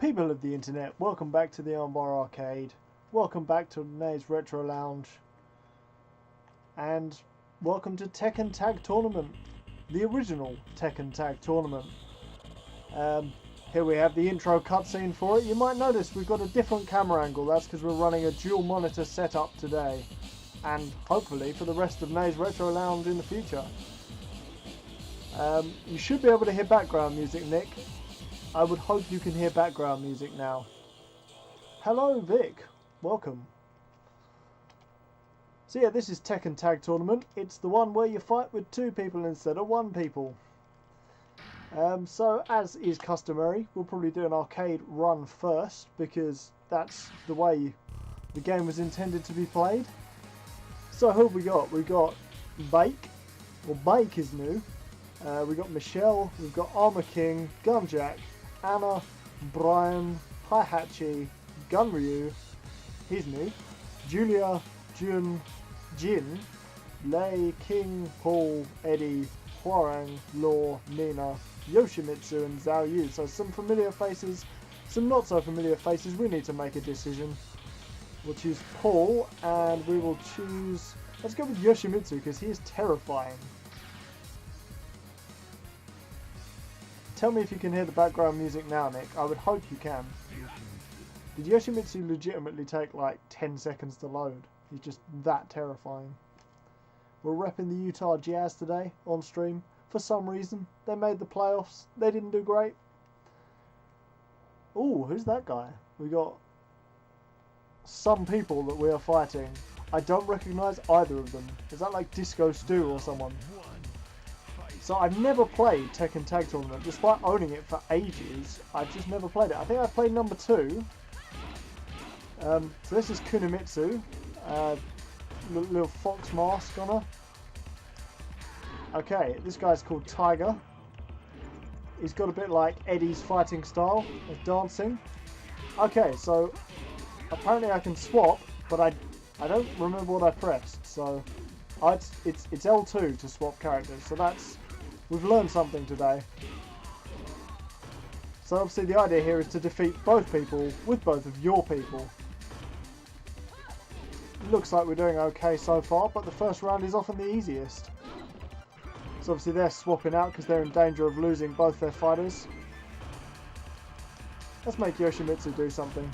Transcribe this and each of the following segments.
People of the internet, welcome back to the Armbar arcade. Welcome back to Nays Retro Lounge. And welcome to Tekken Tag Tournament. The original Tekken Tag Tournament. Here we have the intro cutscene for it. You might notice we've got a different camera angle. That's because we're running a dual monitor setup today. And hopefully for the rest of Nays Retro Lounge in the future. You should be able to hear background music, Nick. I would hope you can hear background music now. Hello, Vic. Welcome. So yeah, this is Tekken Tag Tournament. It's the one where you fight with two people instead of one people. So as is customary, we'll probably do an arcade run first because that's the way the game was intended to be played. So who have we got? We've got Bake. Well, Bake is new. We've got Michelle. We've got Armor King, Gunjack, Anna, Brian, Hihachi, Gunryu, he's new, Julia, Jun, Jin, Lei, King, Paul, Eddie, Hwarang, Law, Nina, Yoshimitsu and Zhao Yu. So some familiar faces, some not so familiar faces. We need to make a decision. We'll choose Paul and we will choose, let's go with Yoshimitsu because he is terrifying. Tell me if you can hear the background music now, Nick. I would hope you can. Did Yoshimitsu legitimately take like 10 seconds to load? He's just that terrifying. We're repping the Utah Jazz today on stream. For some reason, they made the playoffs. They didn't do great. Ooh, who's that guy? We got some people that we are fighting. I don't recognise either of them. Is that like Disco Stu or someone? So I've never played Tekken Tag Tournament, despite owning it for ages. I've just never played it. I think I played number 2. So this is Kunimitsu, little fox mask on her. Okay, this guy's called Tiger. He's got a bit like Eddie's fighting style of dancing. Okay, so apparently I can swap, but I don't remember what I pressed. So it's L2 to swap characters. So that's. We've learned something today. So obviously the idea here is to defeat both people with both of your people. Looks like we're doing okay so far, but the first round is often the easiest. So obviously they're swapping out because they're in danger of losing both their fighters. Let's make Yoshimitsu do something.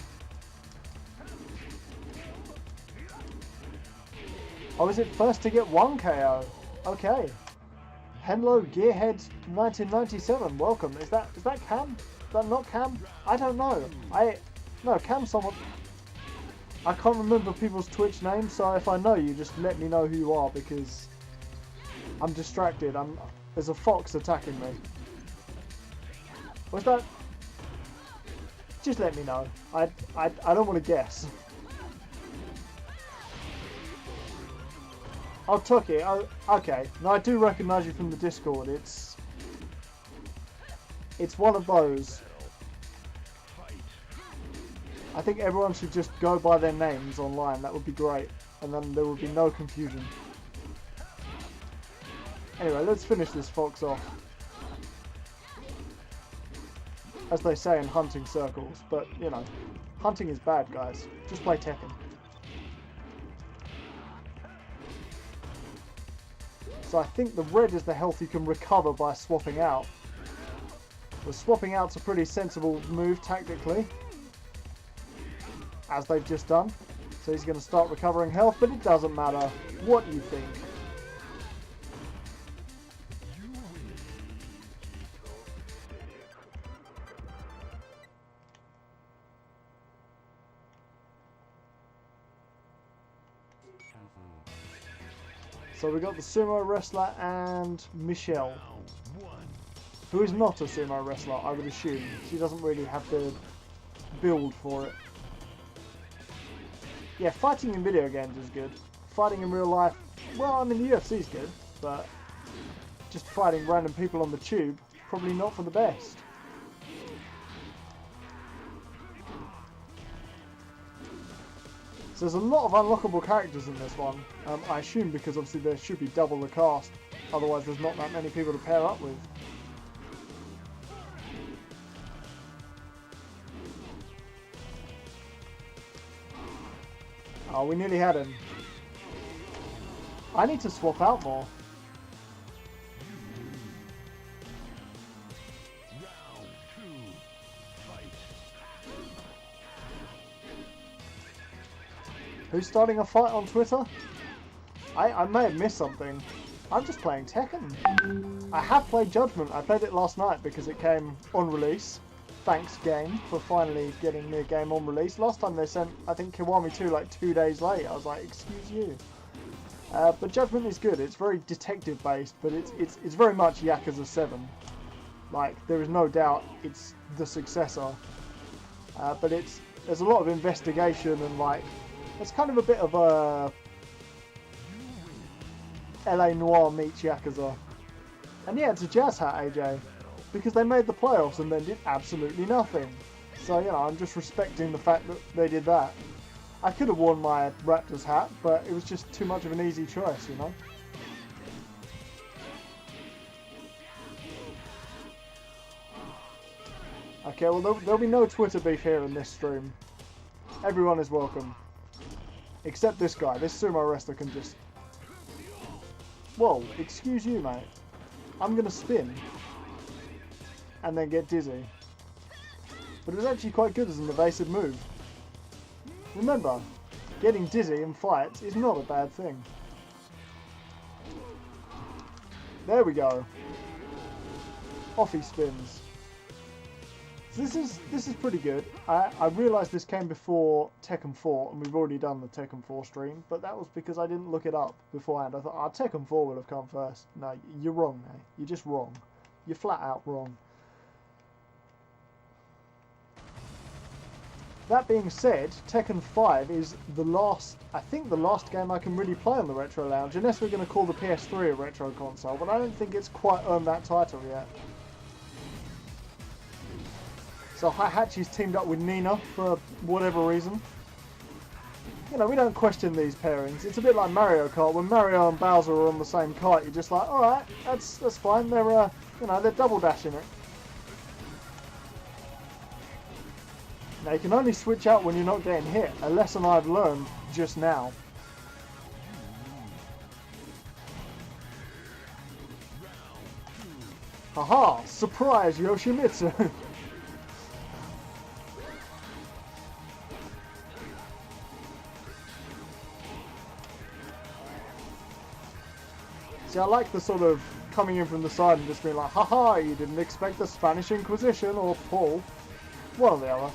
Oh, is it first to get 1 KO? Okay. Hello, Gearhead 1997. Welcome. Is that Cam? Is that not Cam? I don't know. No, Cam's someone. I can't remember people's Twitch names, so if I know you, just let me know who you are because I'm distracted. There's a fox attacking me. Was that? Just let me know. I don't want to guess. Oh, Tucky. Oh, okay. No, I do recognise you from the Discord. It's one of those. I think everyone should just go by their names online. That would be great, and then there would be no confusion. Anyway, let's finish this fox off, as they say in hunting circles. But you know, hunting is bad, guys. Just play Tekken. So I think the red is the health you can recover by swapping out. So swapping out's a pretty sensible move tactically, as they've just done. So he's going to start recovering health, but it doesn't matter what you think. So we got the sumo wrestler and Michelle, who is not a sumo wrestler, I would assume. She doesn't really have the build for it. Yeah, fighting in video games is good. Fighting in real life, well, I mean the UFC is good, but just fighting random people on the tube, probably not for the best. So there's a lot of unlockable characters in this one. I assume because obviously there should be double the cast, otherwise there's not that many people to pair up with. Oh, we nearly had him. I need to swap out more. Who's starting a fight on Twitter? I may have missed something. I'm just playing Tekken. I have played Judgment. I played it last night because it came on release. Thanks, game, for finally getting me a game on release. Last time they sent, I think, Kiwami 2 like 2 days late. I was like, excuse you. But Judgment is good. It's very detective based, but it's very much Yakuza 7. Like, there is no doubt it's the successor. But there's a lot of investigation and like, it's kind of a bit of a LA Noire meets Yakuza. And yeah, it's a jazz hat, AJ. Because they made the playoffs and then did absolutely nothing. So, you know, I'm just respecting the fact that they did that. I could have worn my Raptors hat, but it was just too much of an easy choice, you know? Okay, well, there'll be no Twitter beef here in this stream. Everyone is welcome. Except this guy. This sumo wrestler can just... Whoa, excuse you, mate. I'm going to spin. And then get dizzy. But it was actually quite good as an evasive move. Remember, getting dizzy in fights is not a bad thing. There we go. Off he spins. So this is pretty good. I realised this came before Tekken 4, and we've already done the Tekken 4 stream, but that was because I didn't look it up beforehand. I thought, oh, Tekken 4 will have come first. No, you're wrong, mate. You're just wrong. You're flat out wrong. That being said, Tekken 5 is the last, I think the last game I can really play on the Retro Lounge, unless we're going to call the PS3 a retro console, but I don't think it's quite earned that title yet. So Heihachi's teamed up with Nina for whatever reason. You know, we don't question these pairings. It's a bit like Mario Kart. When Mario and Bowser are on the same kart, you're just like, alright, that's fine. They're, you know, they're double dashing it. Now, you can only switch out when you're not getting hit. A lesson I've learned just now. Haha! Surprise, Yoshimitsu! See, I like the sort of coming in from the side and just being like, haha, you didn't expect the Spanish Inquisition or Paul. One or the other.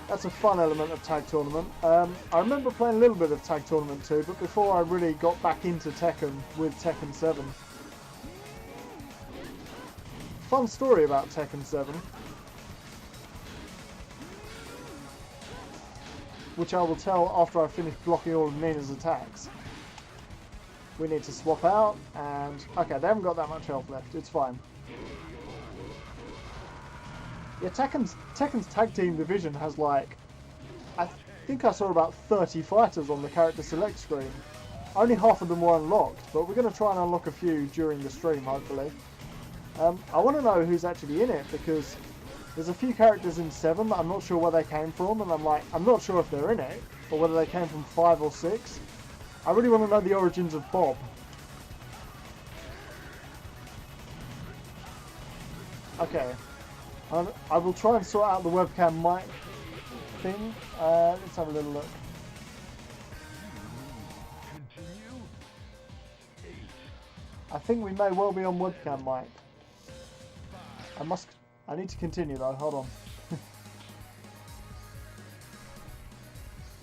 That's a fun element of Tag Tournament. I remember playing a little bit of Tag Tournament 2, but before I really got back into Tekken with Tekken 7. Fun story about Tekken 7. Which I will tell after I finish blocking all of Nina's attacks. We need to swap out, and... Okay, they haven't got that much health left. It's fine. Yeah, Tekken's tag team division has like... I think I saw about 30 fighters on the character select screen. Only half of them were unlocked, but we're going to try and unlock a few during the stream, hopefully. I want to know who's actually in it, because there's a few characters in 7 that I'm not sure where they came from, and I'm not sure if they're in it, or whether they came from 5 or 6. I really want to know the origins of Bob. Okay. I will try and sort out the webcam mic thing. Let's have a little look. I think we may well be on webcam mic. I need to continue though, hold on.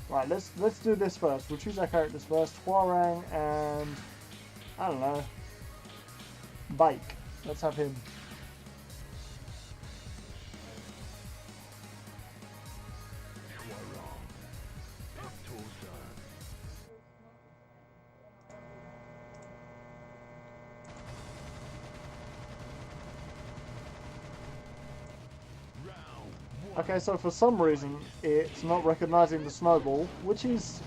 Right, let's do this first. We'll choose our characters first. Hwarang and... I don't know. Bake. Let's have him. Okay, so for some reason it's not recognising the snowball, which is...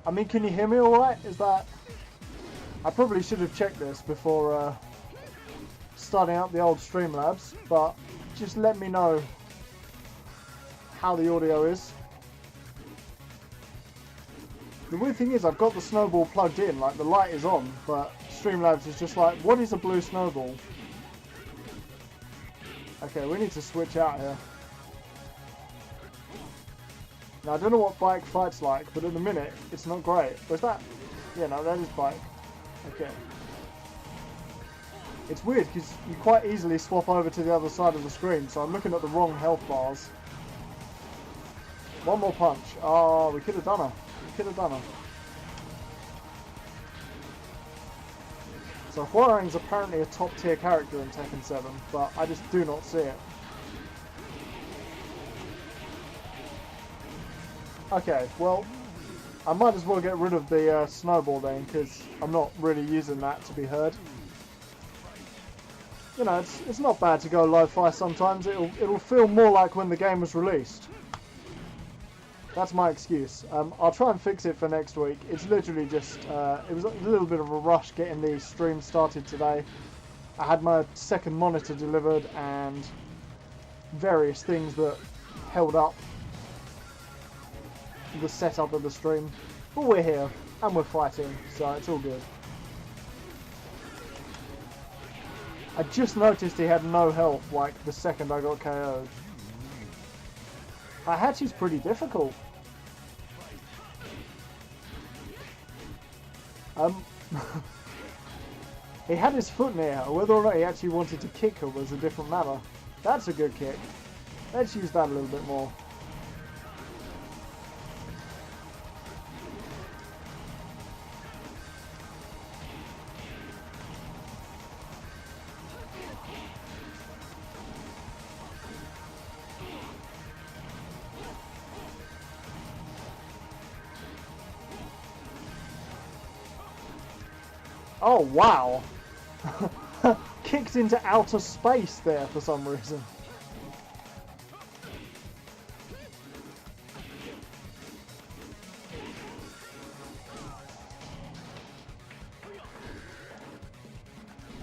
I mean, can you hear me alright? Is that... I probably should have checked this before starting up the old Streamlabs, but just let me know how the audio is. The weird thing is I've got the snowball plugged in, like the light is on, but Streamlabs is just like, what is a blue snowball? Okay, we need to switch out here. Now I don't know what bike fight's like, but at the minute it's not great. Was that? Yeah, no, that is bike. Okay. It's weird because you quite easily swap over to the other side of the screen, so I'm looking at the wrong health bars. One more punch. Oh, we could have done her. We could have done her. So Hwoarang's apparently a top tier character in Tekken 7, but I just do not see it. Okay, well, I might as well get rid of the snowball then, because I'm not really using that to be heard. You know, it's not bad to go lo-fi sometimes. It'll feel more like when the game was released. That's my excuse. I'll try and fix it for next week. It's literally just it was a little bit of a rush getting the stream started today. I had my second monitor delivered and various things that held up the setup of the stream. But we're here and we're fighting, so it's all good. I just noticed he had no health like the second I got KO'd. Hachi's pretty difficult. He had his foot near her. Whether or not he actually wanted to kick her was a different matter. That's a good kick. Let's use that a little bit more. Oh wow! Kicked into outer space there for some reason.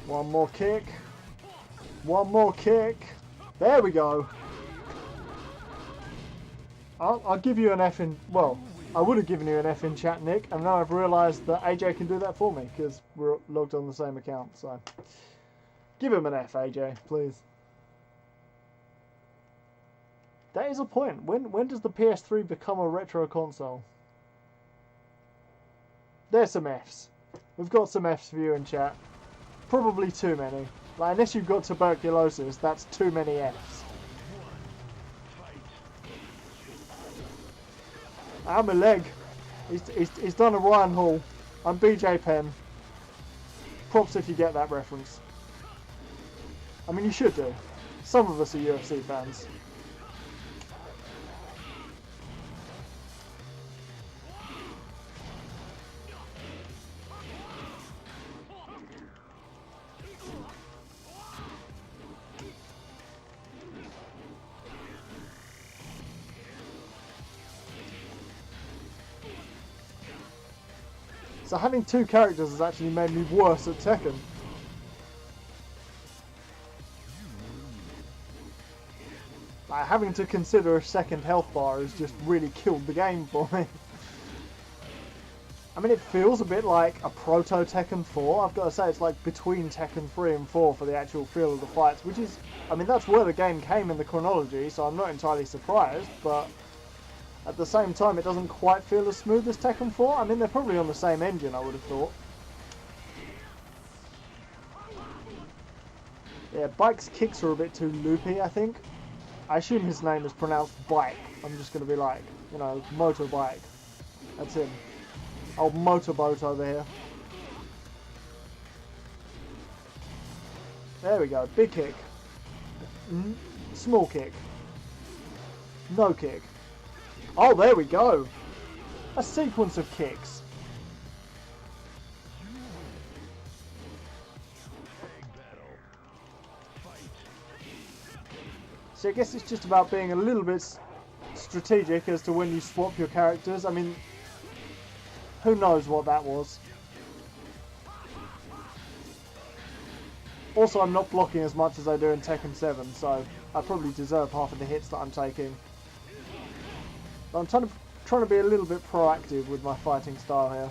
One more kick. One more kick. There we go. I'll give you an F in... Well, I would have given you an F in chat, Nick, and now I've realised that AJ can do that for me, because we're logged on the same account, so... Give him an F, AJ, please. That is a point. When does the PS3 become a retro console? There's some Fs. We've got some Fs for you in chat. Probably too many. Like, unless you've got tuberculosis, that's too many Fs. I'm a leg. He's done a Ryan Hall. I'm BJ Penn. Props if you get that reference. I mean, you should do. Some of us are UFC fans. So having two characters has actually made me worse at Tekken. Like, having to consider a second health bar has just really killed the game for me. I mean, it feels a bit like a proto Tekken 4. I've got to say, it's like between Tekken 3 and 4 for the actual feel of the fights, which is, I mean, that's where the game came in the chronology, so I'm not entirely surprised, but at the same time, it doesn't quite feel as smooth as Tekken 4. I mean, they're probably on the same engine, I would have thought. Yeah, Bike's kicks are a bit too loopy, I think. I assume his name is pronounced Bike. I'm just going to be like, you know, Motorbike. That's him. Old motorboat over here. There we go. Big kick. Small kick. No kick. Oh, there we go. A sequence of kicks. So I guess it's just about being a little bit strategic as to when you swap your characters. I mean, who knows what that was. Also, I'm not blocking as much as I do in Tekken 7, so I probably deserve half of the hits that I'm taking. But I'm trying to be a little bit proactive with my fighting style here.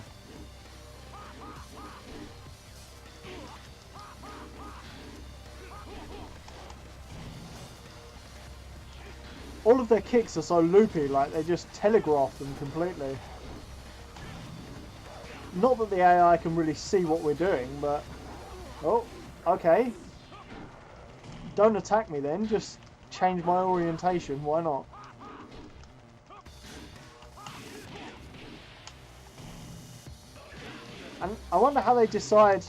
All of their kicks are so loopy, like they just telegraph them completely. Not that the AI can really see what we're doing, but... Oh, okay. Don't attack me then, just change my orientation, why not? And I wonder how they decide,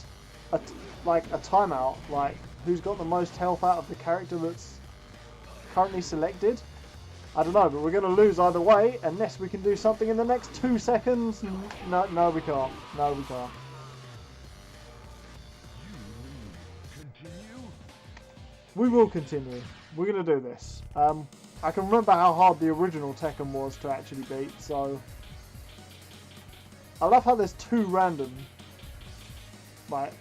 like a timeout, like who's got the most health out of the character that's currently selected. I don't know, but we're going to lose either way unless we can do something in the next 2 seconds. No, we can't. No, we can't. We will continue. We're going to do this. I can remember how hard the original Tekken was to actually beat, so... I love how there's 2 random. Like,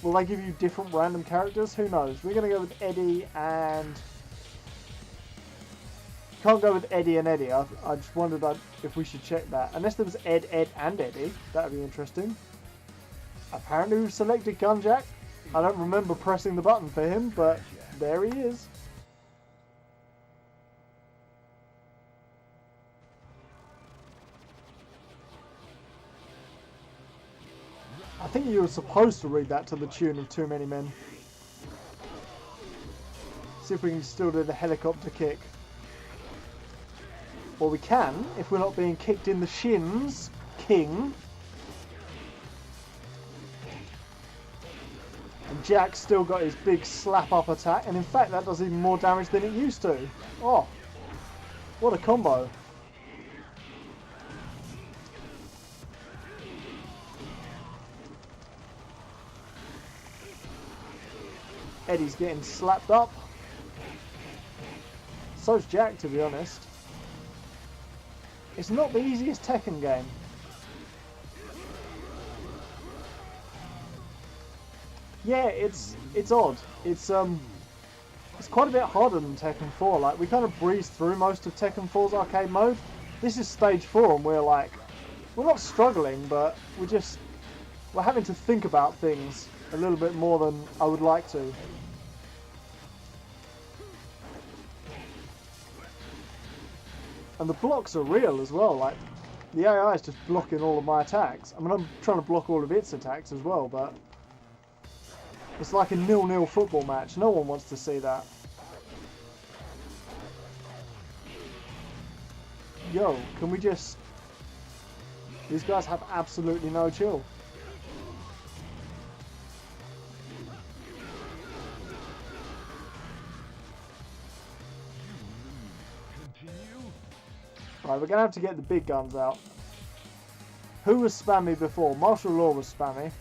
will they give you different random characters? Who knows? We're going to go with Eddie and... Can't go with Eddie and Eddie. I just wondered if we should check that. Unless there was Ed, and Eddie. That would be interesting. Apparently we've selected Gunjack. I don't remember pressing the button for him, but there he is. I think you were supposed to read that to the tune of Too Many Men. See if we can still do the helicopter kick. Or we can, if we're not being kicked in the shins, King. And Jack's still got his big slap up attack, and in fact that does even more damage than it used to. Oh, what a combo. Eddie's getting slapped up. So's Jack, to be honest. It's not the easiest Tekken game. Yeah, it's odd. It's quite a bit harder than Tekken 4. Like, we kind of breezed through most of Tekken 4's arcade mode. This is stage 4 and we're not struggling, but we're having to think about things a little bit more than I would like to. And the blocks are real as well, like, the AI is just blocking all of my attacks. I mean, I'm trying to block all of its attacks as well, but it's like a 0-0 football match. No one wants to see that. Yo, can we just... These guys have absolutely no chill. Right, we're going to have to get the big guns out. Who was spammy before? Martial Law was spammy.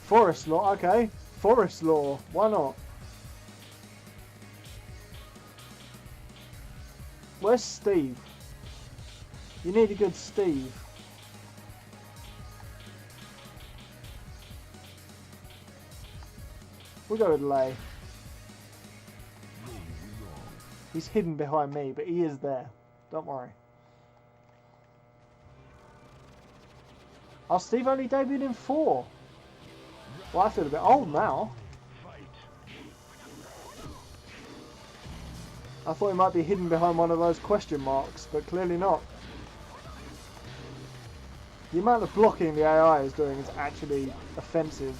Forest Law, okay. Forest Law, why not? Where's Steve? You need a good Steve. We'll go with Lei. He's hidden behind me, but he is there. Don't worry. Oh, Steve only debuted in 4. Well, I feel a bit old now. I thought he might be hidden behind one of those question marks, but clearly not. The amount of blocking the AI is doing is actually offensive.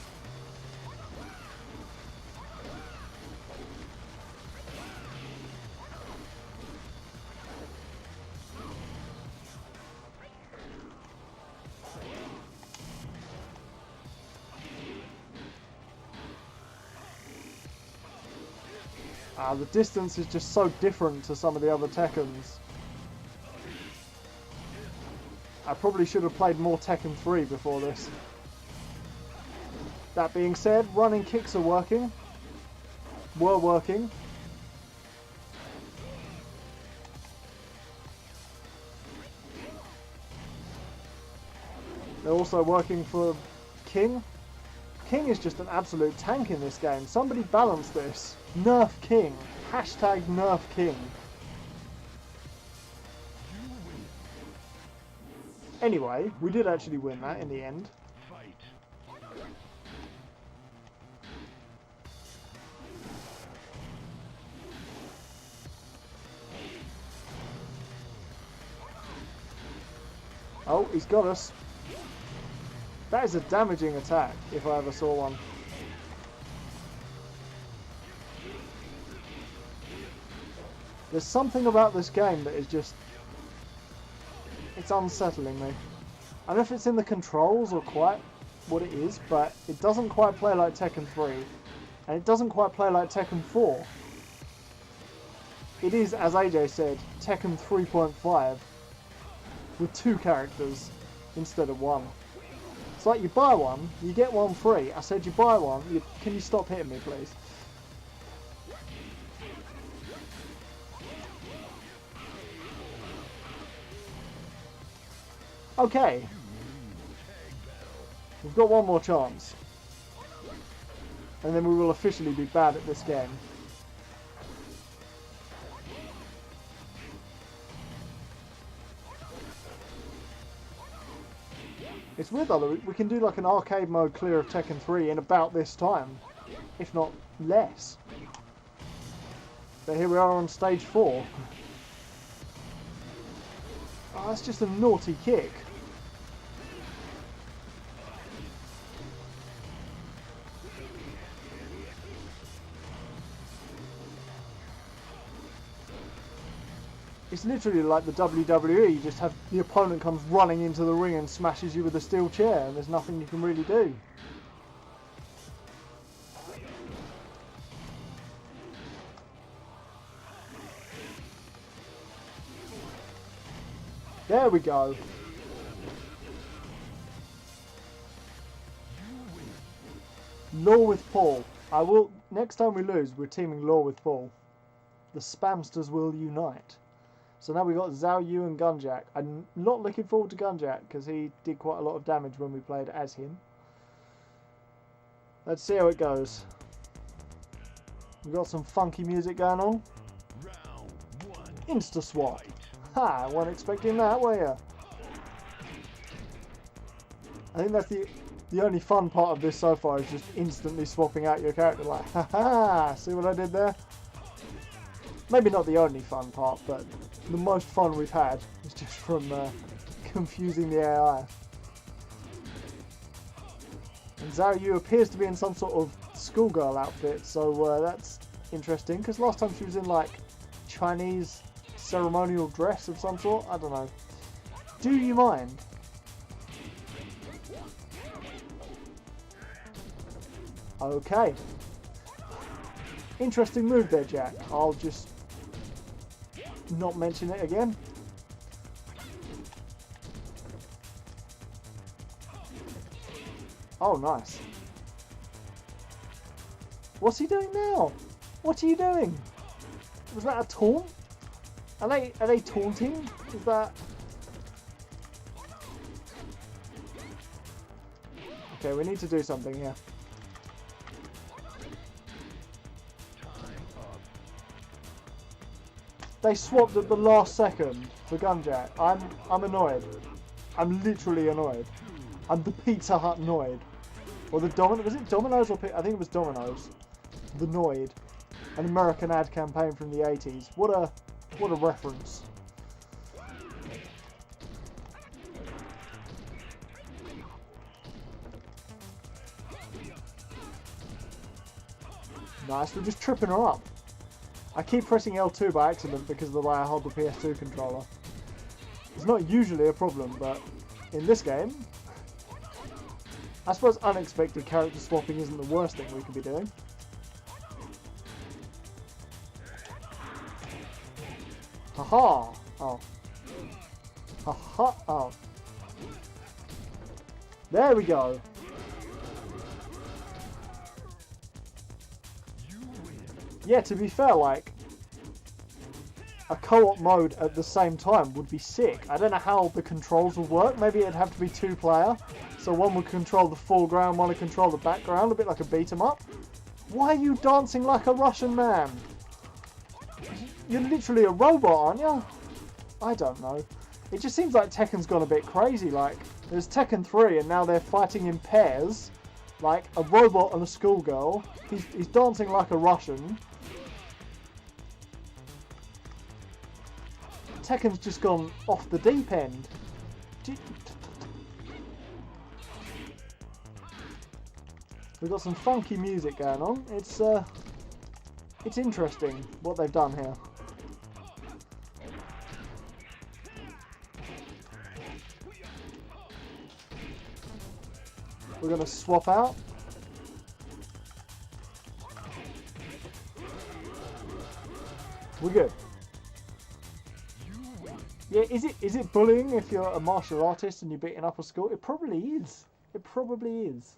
The distance is just so different to some of the other Tekkens. I probably should have played more Tekken 3 before this. That being said, running kicks are working. Were working. They're also working for King. King is just an absolute tank in this game. Somebody balance this. Nerf King. Hashtag Nerf King. Anyway, we did actually win that in the end. Oh, he's got us. That is a damaging attack, if I ever saw one. There's something about this game that is just... it's unsettling me. I don't know if it's in the controls or quite what it is, but it doesn't quite play like Tekken 3. And it doesn't quite play like Tekken 4. It is, as AJ said, Tekken 3.5 with 2 characters instead of 1. It's like you buy one, you get one free. I said you buy one, can you stop hitting me please? Okay. We've got one more chance. And then we will officially be bad at this game. It's weird though that we can do like an arcade mode clear of Tekken 3 in about this time, if not less. But here we are on stage 4. Oh, that's just a naughty kick. It's literally like the WWE, you just have the opponent comes running into the ring and smashes you with a steel chair and there's nothing you can really do. There we go. Law with Paul. I will, next time we lose, we're teaming Law with Paul. The spamsters will unite. So now we've got Zhao Yu and Gunjack. I'm not looking forward to Gunjack because he did quite a lot of damage when we played as him. Let's see how it goes. We've got some funky music going on. Insta swap. Ha! Weren't expecting that, were you? I think that's the only fun part of this so far is just instantly swapping out your character like, ha ha! See what I did there? Maybe not the only fun part, but the most fun we've had is just from confusing the AI. And Zhao Yu appears to be in some sort of schoolgirl outfit, so that's interesting, because last time she was in like Chinese ceremonial dress of some sort. I don't know. Do you mind? Okay. Interesting move there, Jack. I'll just not mention it again. Oh, nice. What's he doing now? What are you doing? Was that a taunt? Are they taunting? Is that... Okay, we need to do something here. They swapped at the last second for Gunjack. I'm annoyed. I'm literally annoyed. I'm the Pizza Hut annoyed. Or the was it Domino's or I think it was Domino's. The Noid. An American ad campaign from the 80s. What a reference. Nice, we're just tripping her up. I keep pressing L2 by accident because of the way I hold the PS2 controller. It's not usually a problem, but in this game, I suppose unexpected character swapping isn't the worst thing we could be doing. Haha! Oh. Haha! Oh. There we go! Yeah, to be fair, like, a co-op mode at the same time would be sick. I don't know how the controls would work. Maybe it'd have to be 2-player. So one would control the foreground, one would control the background, a bit like a beat-em-up. Why are you dancing like a Russian man? You're literally a robot, aren't you? I don't know. It just seems like Tekken's gone a bit crazy. Like, there's Tekken 3 and now they're fighting in pairs. Like, a robot and a schoolgirl. He's dancing like a Russian. Tekken's just gone off the deep end. We've got some funky music going on. It's interesting what they've done here. We're going to swap out. We're good. Yeah, is it bullying if you're a martial artist and you're beating up a school? It probably is. It probably is.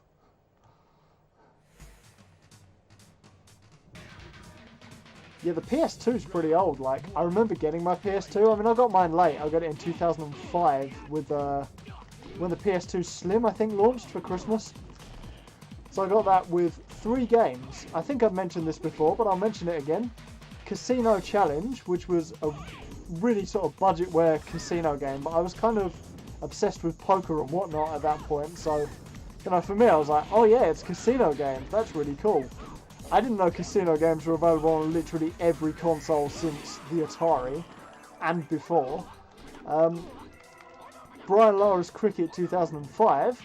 Yeah, the PS2 is pretty old. Like, I remember getting my PS2. I mean, I got mine late. I got it in 2005 with when the PS2 Slim, I think, launched for Christmas. So I got that with 3 games. I think I've mentioned this before, but I'll mention it again. Casino Challenge, which was a really sort of budgetware casino game, but I was kind of obsessed with poker and whatnot at that point. So, you know, for me, I was like, oh yeah, it's casino games. That's really cool. I didn't know casino games were available on literally every console since the Atari and before. Brian Lara's Cricket 2005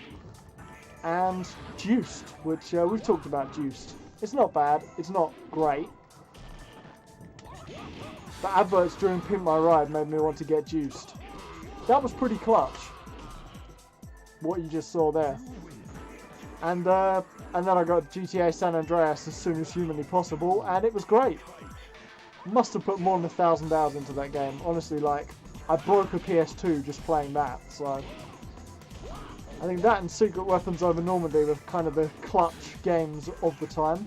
and Juiced, which we've talked about Juiced. It's not bad, it's not great. The adverts during Pimp My Ride made me want to get Juiced. That was pretty clutch, what you just saw there. And then I got GTA San Andreas as soon as humanly possible, and it was great. Must have put more than 1,000 hours into that game. Honestly, like, I broke a PS2 just playing that, so... I think that and Secret Weapons Over Normandy were kind of the clutch games of the time.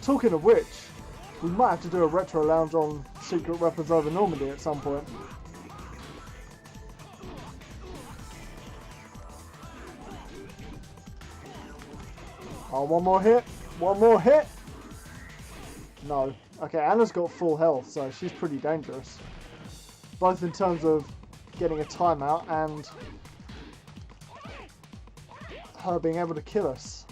Talking of which, we might have to do a retro lounge on Secret Weapons Over Normandy at some point. Oh, one more hit. One more hit. No. Okay, Anna's got full health, so she's pretty dangerous. Both in terms of getting a timeout and her being able to kill us.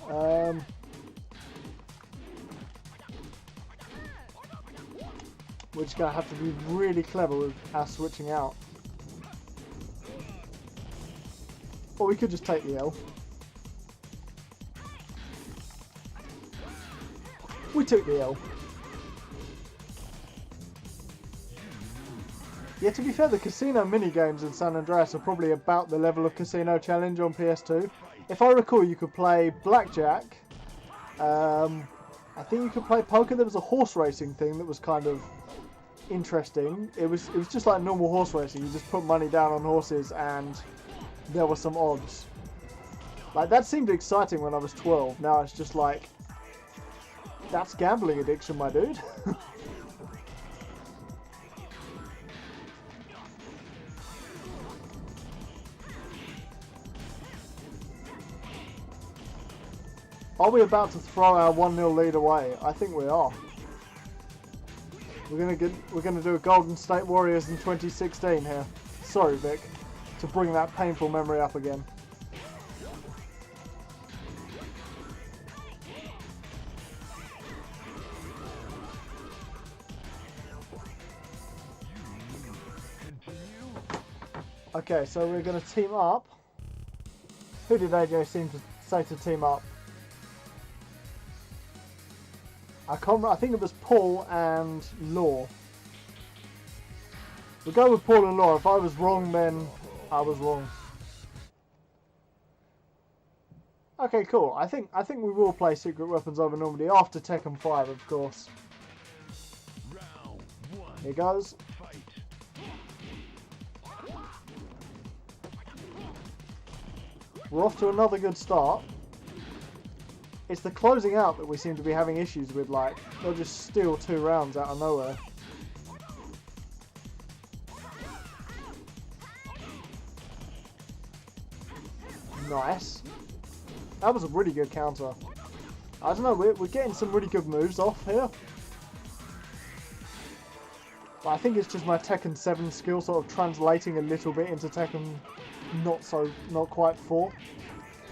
We're just going to have to be really clever with our switching out. Or we could just take the L. We took the L. Yeah, to be fair, the casino minigames in San Andreas are probably about the level of Casino Challenge on PS2. If I recall, you could play blackjack. I think you could play poker. There was a horse racing thing that was kind of interesting. It was just like normal horse racing. You just put money down on horses and there were some odds. Like, that seemed exciting when I was 12. Now it's just like, that's gambling addiction, my dude. Are we about to throw our 1-0 lead away? I think we are. We're gonna do a Golden State Warriors in 2016 here. Sorry, Vic, to bring that painful memory up again. Okay, so we're going to team up. Who did AJ seem to say to team up? I think it was Paul and Law. We'll go with Paul and Law. If I was wrong, then I was wrong. Okay, cool. I think we will play Secret Weapons Over Normandy after Tekken 5, of course. Here goes. We're off to another good start. It's the closing out that we seem to be having issues with, like, they'll just steal 2 rounds out of nowhere. Nice. That was a really good counter. I don't know, we're getting some really good moves off here. But I think it's just my Tekken 7 skill sort of translating a little bit into Tekken not quite 4.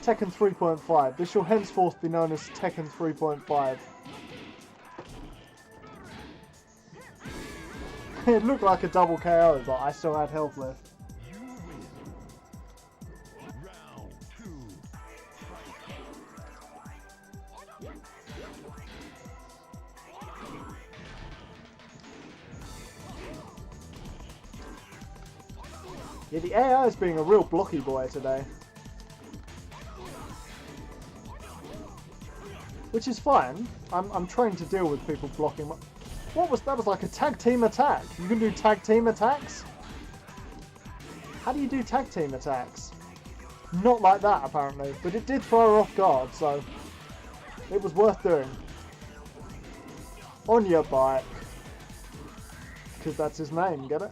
Tekken 3.5. This shall henceforth be known as Tekken 3.5. It looked like a double KO, but I still had health left. Yeah, the AI is being a real blocky boy today. Which is fine. I'm trained to deal with people blocking. What was that? Was like a tag team attack. You can do tag team attacks? How do you do tag team attacks? Not like that, apparently. But it did throw her off guard, so it was worth doing. On your bike. Because that's his name, get it?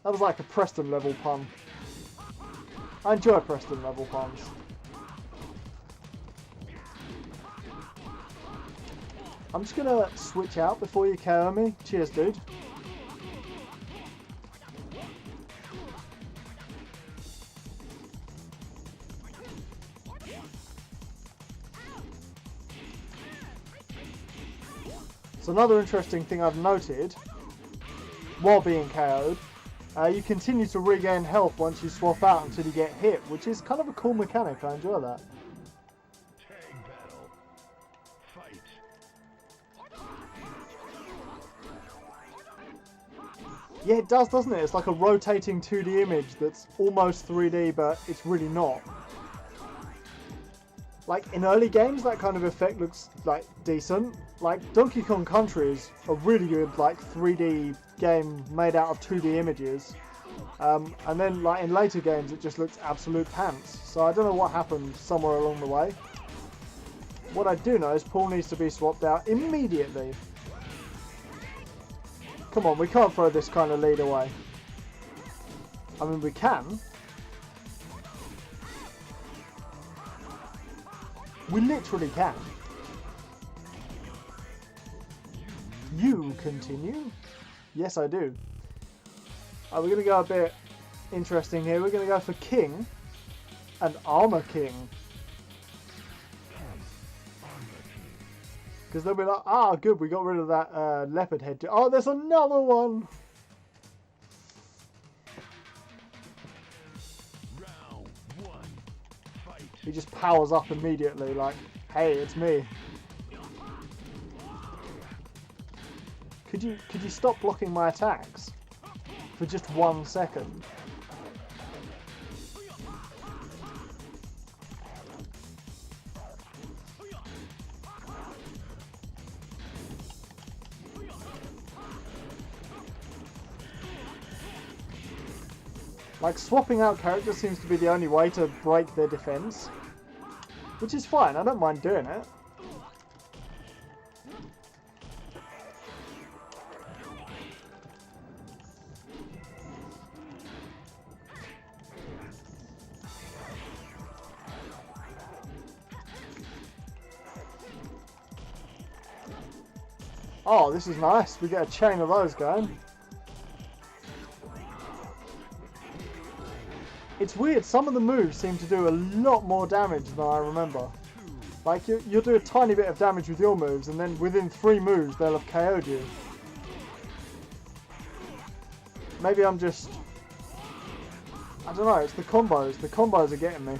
That was like a Preston level pun. I enjoy Preston level puns. I'm just gonna switch out before you KO me. Cheers, dude. So another interesting thing I've noted while being KO'd, you continue to regain health once you swap out until you get hit, which is kind of a cool mechanic. I enjoy that. Yeah, it does, doesn't it? It's like a rotating 2D image that's almost 3D, but it's really not. Like, in early games, that kind of effect looks, like, decent. Like, Donkey Kong Country is a really good, like, 3D game made out of 2D images. And then, like, in later games, it just looks absolute pants. So I don't know what happened somewhere along the way. What I do know is Paul needs to be swapped out immediately. Come on, we can't throw this kind of lead away. I mean, we can. We literally can. You continue? Yes, I do. We're going to go a bit interesting here. We're going to go for King and Armor King. Because they'll be like, ah, good, we got rid of that leopard head. Oh, there's another one! Round one, fight. He just powers up immediately, like, hey, it's me. Could you stop blocking my attacks for just 1 second? Like, swapping out characters seems to be the only way to break their defense. Which is fine, I don't mind doing it. Oh, this is nice. We get a chain of those going. It's weird, some of the moves seem to do a lot more damage than I remember. Like, you'll do a tiny bit of damage with your moves, and then within 3 moves they'll have KO'd you. Maybe I'm just... I don't know, it's the combos. The combos are getting me.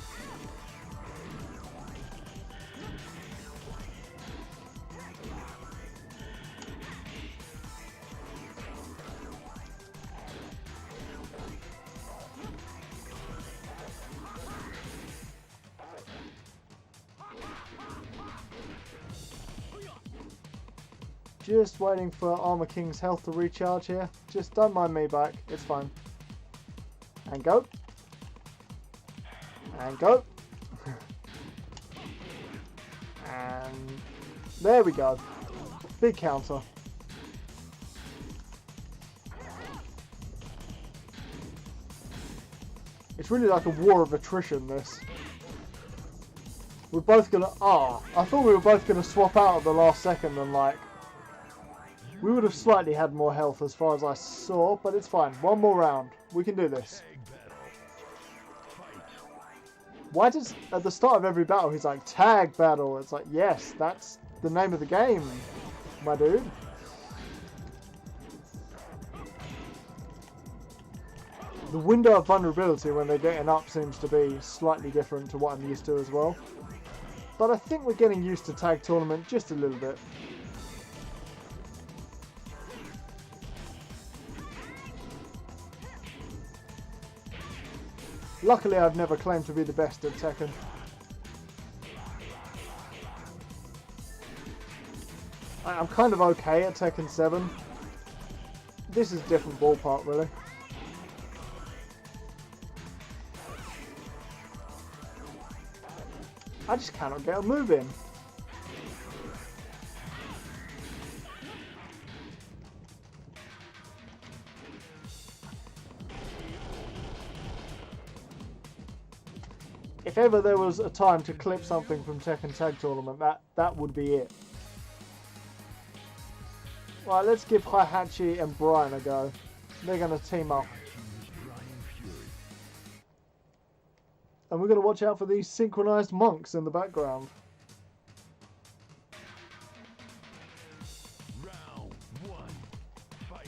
Just waiting for Armor King's health to recharge here. Just don't mind me back, it's fine. And go. And go. And there we go. Big counter. It's really like a war of attrition, this. We're both gonna... I thought we were both gonna swap out at the last second and like... We would have slightly had more health as far as I saw, but it's fine. One more round. We can do this. Why does, at the start of every battle, he's like, tag battle? It's like, yes, that's the name of the game, my dude. The window of vulnerability when they're getting up seems to be slightly different to what I'm used to as well. But I think we're getting used to tag tournament just a little bit. Luckily, I've never claimed to be the best at Tekken. I'm kind of okay at Tekken 7. This is a different ballpark, really. I just cannot get a move in. If ever there was a time to clip something from Tekken Tag Tournament, that would be it. Right, let's give Heihachi and Brian a go. They're going to team up. And we're going to watch out for these synchronized monks in the background. Round one, fight.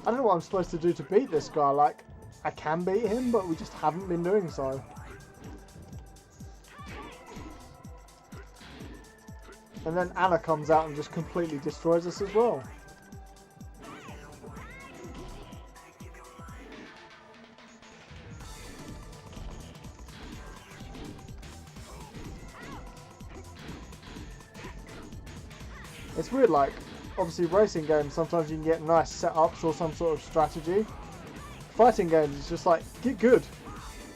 I don't know what I'm supposed to do to beat this guy. Like, I can beat him, but we just haven't been doing so. And then Anna comes out and just completely destroys us as well. It's weird, like, obviously racing games, sometimes you can get nice setups or some sort of strategy. Fighting games, it's just like, get good.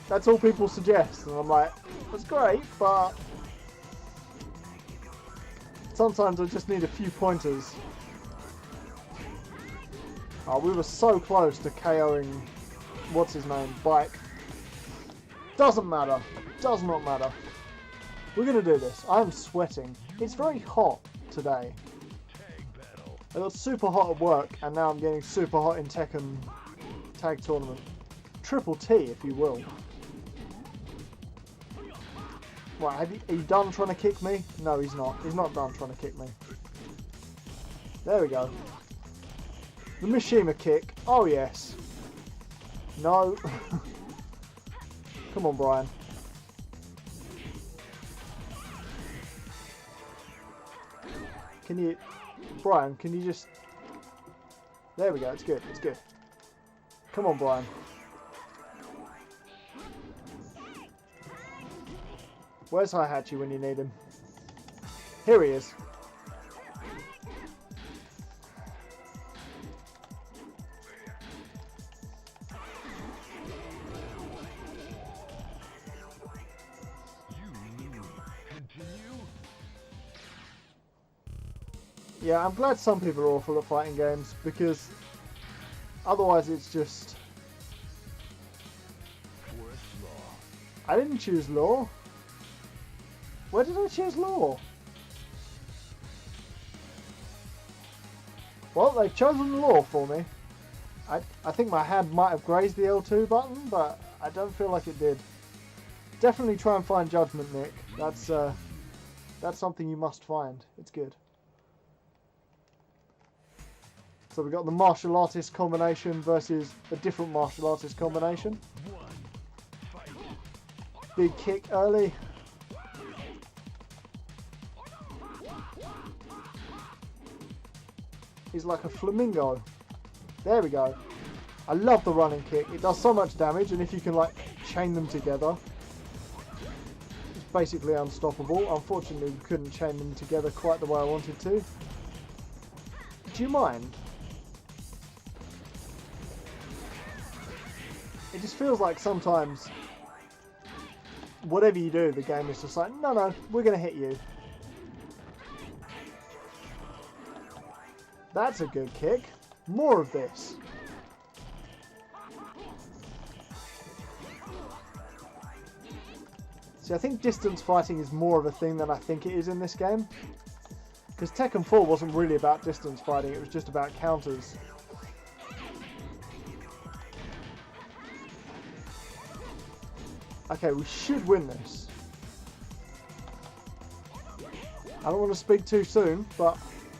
That's all people suggest. And I'm like, that's great, but sometimes I just need a few pointers. Oh, we were so close to KOing, what's his name, Bike. Doesn't matter. Does not matter. We're going to do this. I'm sweating. It's very hot today. I got super hot at work, and now I'm getting super hot in Tekken Tag Tournament. Triple T, if you will. Right, are you done trying to kick me? No, he's not. He's not done trying to kick me. There we go. The Mishima kick. Oh, yes. No. Come on, Brian. Can you... Brian, can you just... There we go, it's good, it's good. Come on, Brian. Where's Heihachi when you need him? Here he is. Yeah, I'm glad some people are awful at fighting games, because otherwise it's just... I didn't choose Law. Where did I choose Law? Well, they've chosen Law for me. I think my hand might have grazed the L2 button, but I don't feel like it did. Definitely try and find Judgment, Nick. That's something you must find. It's good. So we've got the martial artist combination versus a different martial artist combination. Big kick early. He's like a flamingo. There we go. I love the running kick. It does so much damage, and if you can like chain them together, it's basically unstoppable. Unfortunately, we couldn't chain them together quite the way I wanted to. Do you mind? It just feels like sometimes, whatever you do, the game is just like, no, we're going to hit you. That's a good kick. More of this. See, I think distance fighting is more of a thing than I think it is in this game. Because Tekken 4 wasn't really about distance fighting, it was just about counters. Okay, we should win this. I don't want to speak too soon, but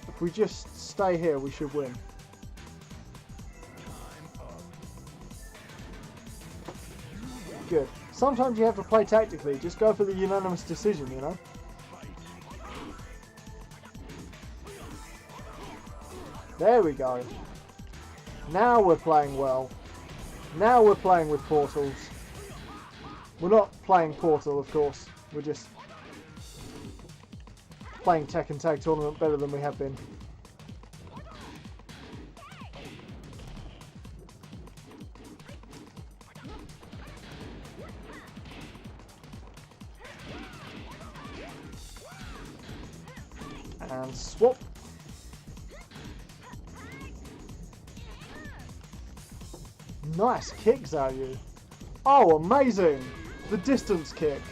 if we just stay here, we should win. Good. Sometimes you have to play tactically. Just go for the unanimous decision, you know? There we go. Now we're playing well. Now we're playing with portals. We're not playing Portal, of course. We're just playing Tekken Tag Tournament better than we have been. And swap. Nice kick, Zayu. Oh, amazing! The distance kick.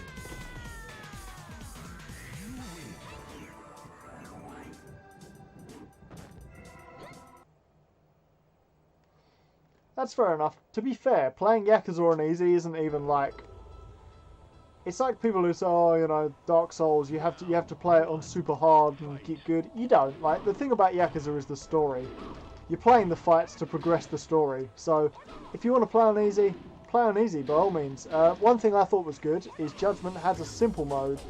That's fair enough. To be fair, playing Yakuza on easy isn't even like... It's like people who say, oh, you know, Dark Souls, you have to play it on super hard and get good. You don't. Like, the thing about Yakuza is the story. You're playing the fights to progress the story. So, if you want to play on easy by all means. One thing I thought was good is Judgment has a simple mode.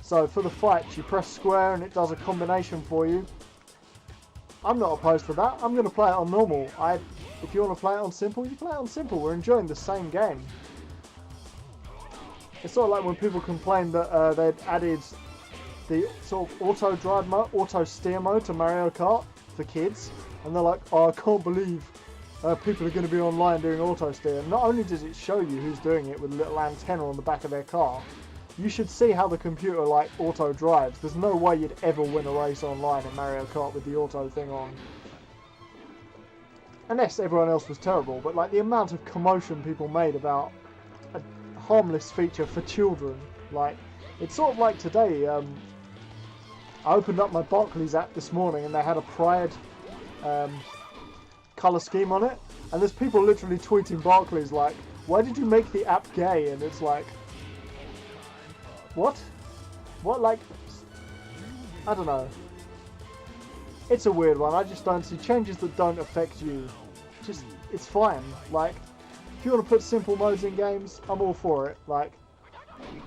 So, for the fights, you press square and it does a combination for you. I'm not opposed to that. I'm going to play it on normal. If you want to play it on simple, you play it on simple. We're enjoying the same game. It's sort of like when people complained that they'd added the sort of auto steer mode to Mario Kart for kids, and they're like, oh, I can't believe people are going to be online doing auto steer. Not only does it show you who's doing it with a little antenna on the back of their car, you should see how the computer like auto drives. There's no way you'd ever win a race online in Mario Kart with the auto thing on. Unless everyone else was terrible, but like the amount of commotion people made about a harmless feature for children, like it's sort of like today. I opened up my Barclays app this morning and they had a Pride colour scheme on it, and there's people literally tweeting Barclays like, "Why did you make the app gay?" And it's like, what? Like, I don't know. It's a weird one. I just don't see changes that don't affect you. Just, it's fine. Like, if you want to put simple modes in games, I'm all for it. Like,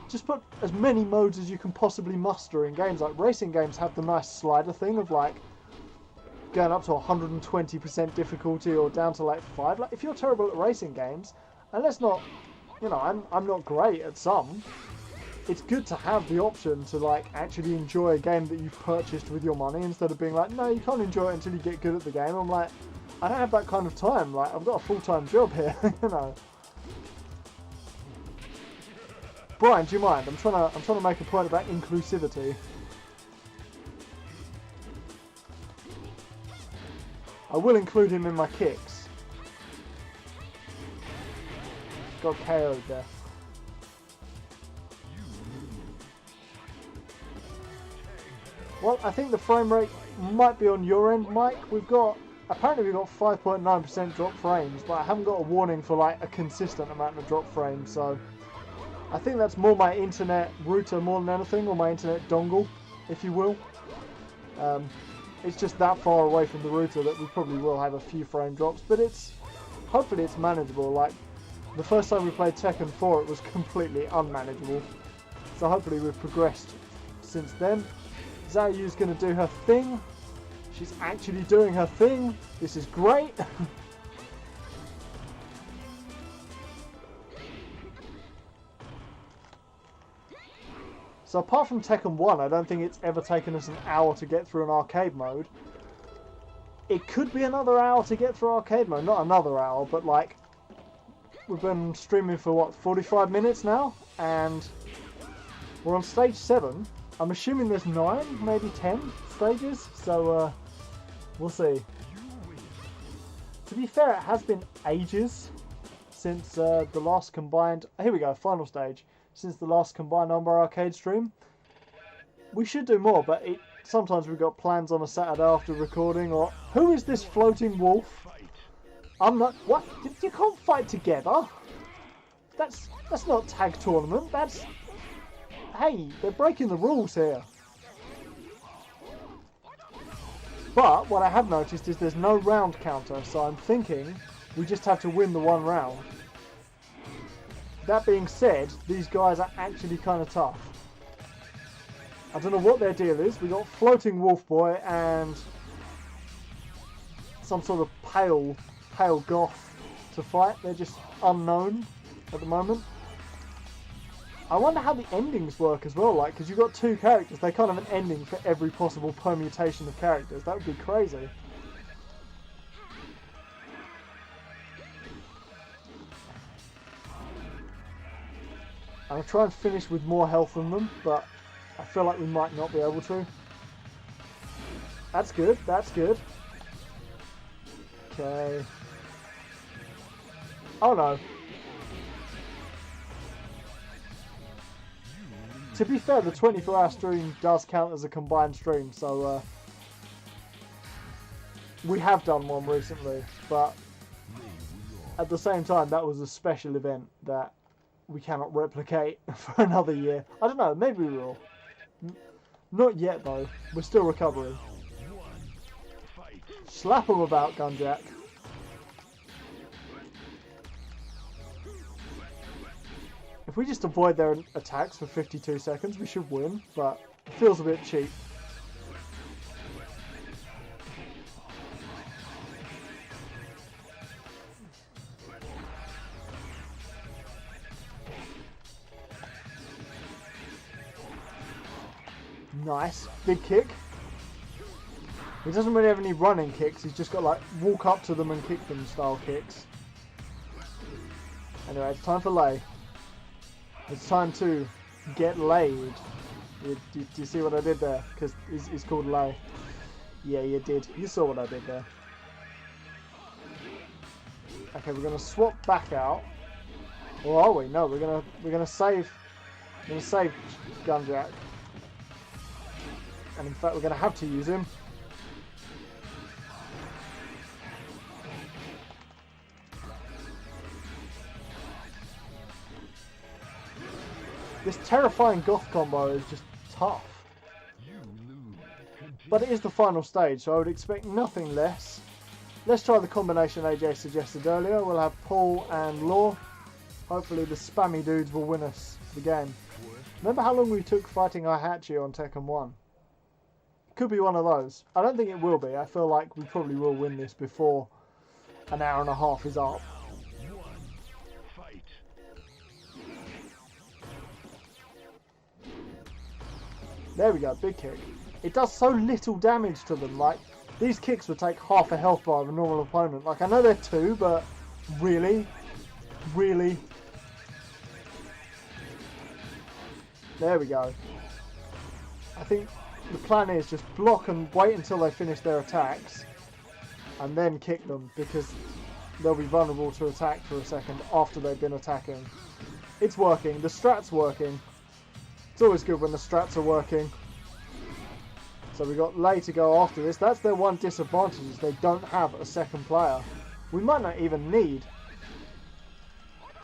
just put as many modes as you can possibly muster in games. Like, racing games have the nice slider thing of, like, going up to 120% difficulty or down to, like, 5. Like, if you're terrible at racing games, and let's not, you know, I'm not great at some, it's good to have the option to, like, actually enjoy a game that you've purchased with your money instead of being like, no, you can't enjoy it until you get good at the game. I'm like, I don't have that kind of time. Like, I've got a full-time job here, you know. Brian, do you mind? I'm trying to make a point about inclusivity. I will include him in my kicks. Got KO'd there. Well, I think the frame rate might be on your end, Mike. Apparently we've got 5.9% drop frames, but I haven't got a warning for like a consistent amount of drop frames, so I think that's more my internet router more than anything, or my internet dongle, if you will. It's just that far away from the router that we probably will have a few frame drops, but hopefully it's manageable. Like, the first time we played Tekken 4, it was completely unmanageable, so hopefully we've progressed since then. Zayu's going to do her thing. She's actually doing her thing. This is great. So apart from Tekken 1, I don't think it's ever taken us an hour to get through an arcade mode. It could be another hour to get through arcade mode. Not another hour, but like... We've been streaming for, what, 45 minutes now? And we're on stage 7. I'm assuming there's 9, maybe 10 stages. So, we'll see. To be fair, it has been ages since the last combined... Here we go, final stage. Since the last combined Armbar arcade stream. We should do more, but sometimes we've got plans on a Saturday after recording, or... Who is this floating wolf? I'm not... What? You can't fight together? That's not tag tournament, that's... Hey, they're breaking the rules here. But what I have noticed is there's no round counter, so I'm thinking we just have to win the one round. That being said, these guys are actually kind of tough. I don't know what their deal is. We got Floating Wolf Boy and some sort of pale goth to fight. They're just unknown at the moment. I wonder how the endings work as well, like, because you've got 2 characters, they kind of have an ending for every possible permutation of characters. That would be crazy. I'll try and finish with more health than them, but I feel like we might not be able to. That's good, that's good. Okay. Oh no. To be fair, the 24-hour stream does count as a combined stream, so we have done one recently, but at the same time that was a special event that we cannot replicate for another year. I don't know, maybe we will. Not yet though, we're still recovering. Slap them about, Gunjack. If we just avoid their attacks for 52 seconds, we should win, but it feels a bit cheap. Nice. Big kick. He doesn't really have any running kicks, he's just got like walk up to them and kick them style kicks. Anyway, it's time for lay. It's time to get laid. Do you see what I did there? Because it's called lay. Yeah, you did. You saw what I did there. Okay, we're gonna swap back out. Or are we? No, we're gonna save. We're gonna save Gunjack. And in fact, we're gonna have to use him. This terrifying goth combo is just tough. But it is the final stage, so I would expect nothing less. Let's try the combination AJ suggested earlier. We'll have Paul and Law. Hopefully the spammy dudes will win us the game. Remember how long we took fighting Ihachi on Tekken 1? Could be one of those. I don't think it will be. I feel like we probably will win this before an hour and a half is up. There we go, big kick. It does so little damage to them, like, these kicks would take half a health bar of a normal opponent. Like, I know they're 2, but really? Really? There we go. I think the plan is just block and wait until they finish their attacks, and then kick them, because they'll be vulnerable to attack for a second after they've been attacking. It's working, the strat's working. It's always good when the strats are working. So we got Lei to go after this. That's their one disadvantage, is they don't have a second player. We might not even need...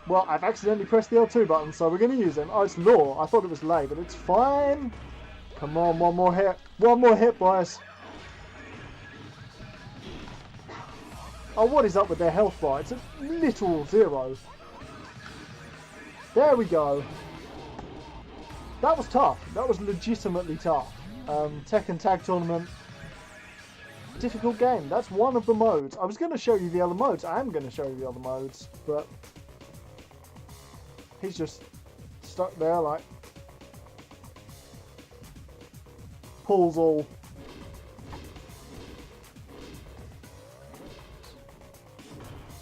Well, I've accidentally pressed the L2 button, so we're going to use him. Oh, it's Law. I thought it was Lei, but it's fine. Come on, one more hit. One more hit, boys. Oh, what is up with their health bar? It's a literal 0. There we go. That was tough. That was legitimately tough. Tekken Tag Tournament. Difficult game. That's one of the modes. I was going to show you the other modes. I am going to show you the other modes, but he's just stuck there like... Paul's all...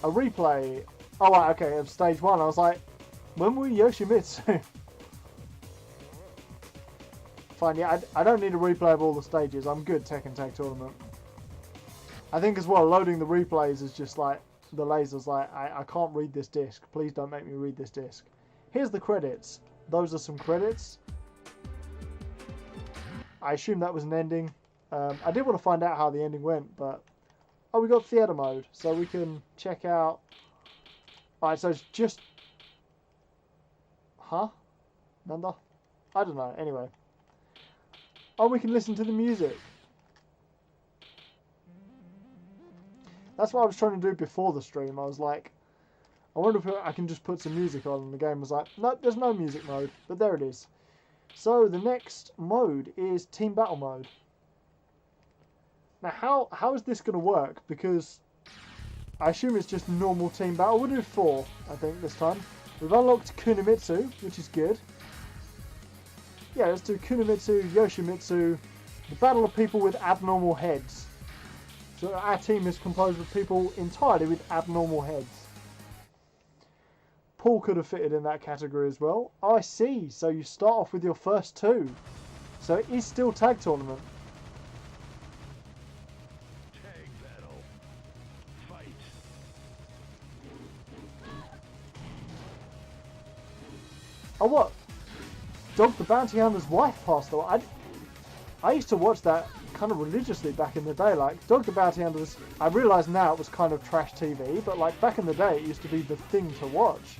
A replay. Oh, right, okay, of stage 1. I was like, when were Yoshimitsu? Fine, yeah, I don't need a replay of all the stages. I'm good, Tekken Tag Tournament. I think as well, loading the replays is just like, the laser's like, I can't read this disc. Please don't make me read this disc. Here's the credits. Those are some credits. I assume that was an ending. I did want to find out how the ending went, but... Oh, we got theatre mode, so we can check out... Alright, so it's just... Huh? Nanda? I don't know, anyway. Oh, we can listen to the music. That's what I was trying to do before the stream. I was like, I wonder if I can just put some music on, and the game was like, nope, there's no music mode, but there it is. So the next mode is Team Battle mode. Now, how is this going to work? Because I assume it's just normal Team Battle. We'll do 4, I think, this time. We've unlocked Kunimitsu, which is good. Yeah, let's do Kunimitsu, Yoshimitsu, the battle of people with abnormal heads. So our team is composed of people entirely with abnormal heads. Paul could have fitted in that category as well. Oh, I see. So you start off with your first 2. So it is still tag tournament. Tag battle. Fight. Oh, what? Dog the Bounty Hunter's wife passed away. I used to watch that kind of religiously back in the day. Like, Dog the Bounty Hunter was... I realise now it was kind of trash TV, but like back in the day it used to be the thing to watch.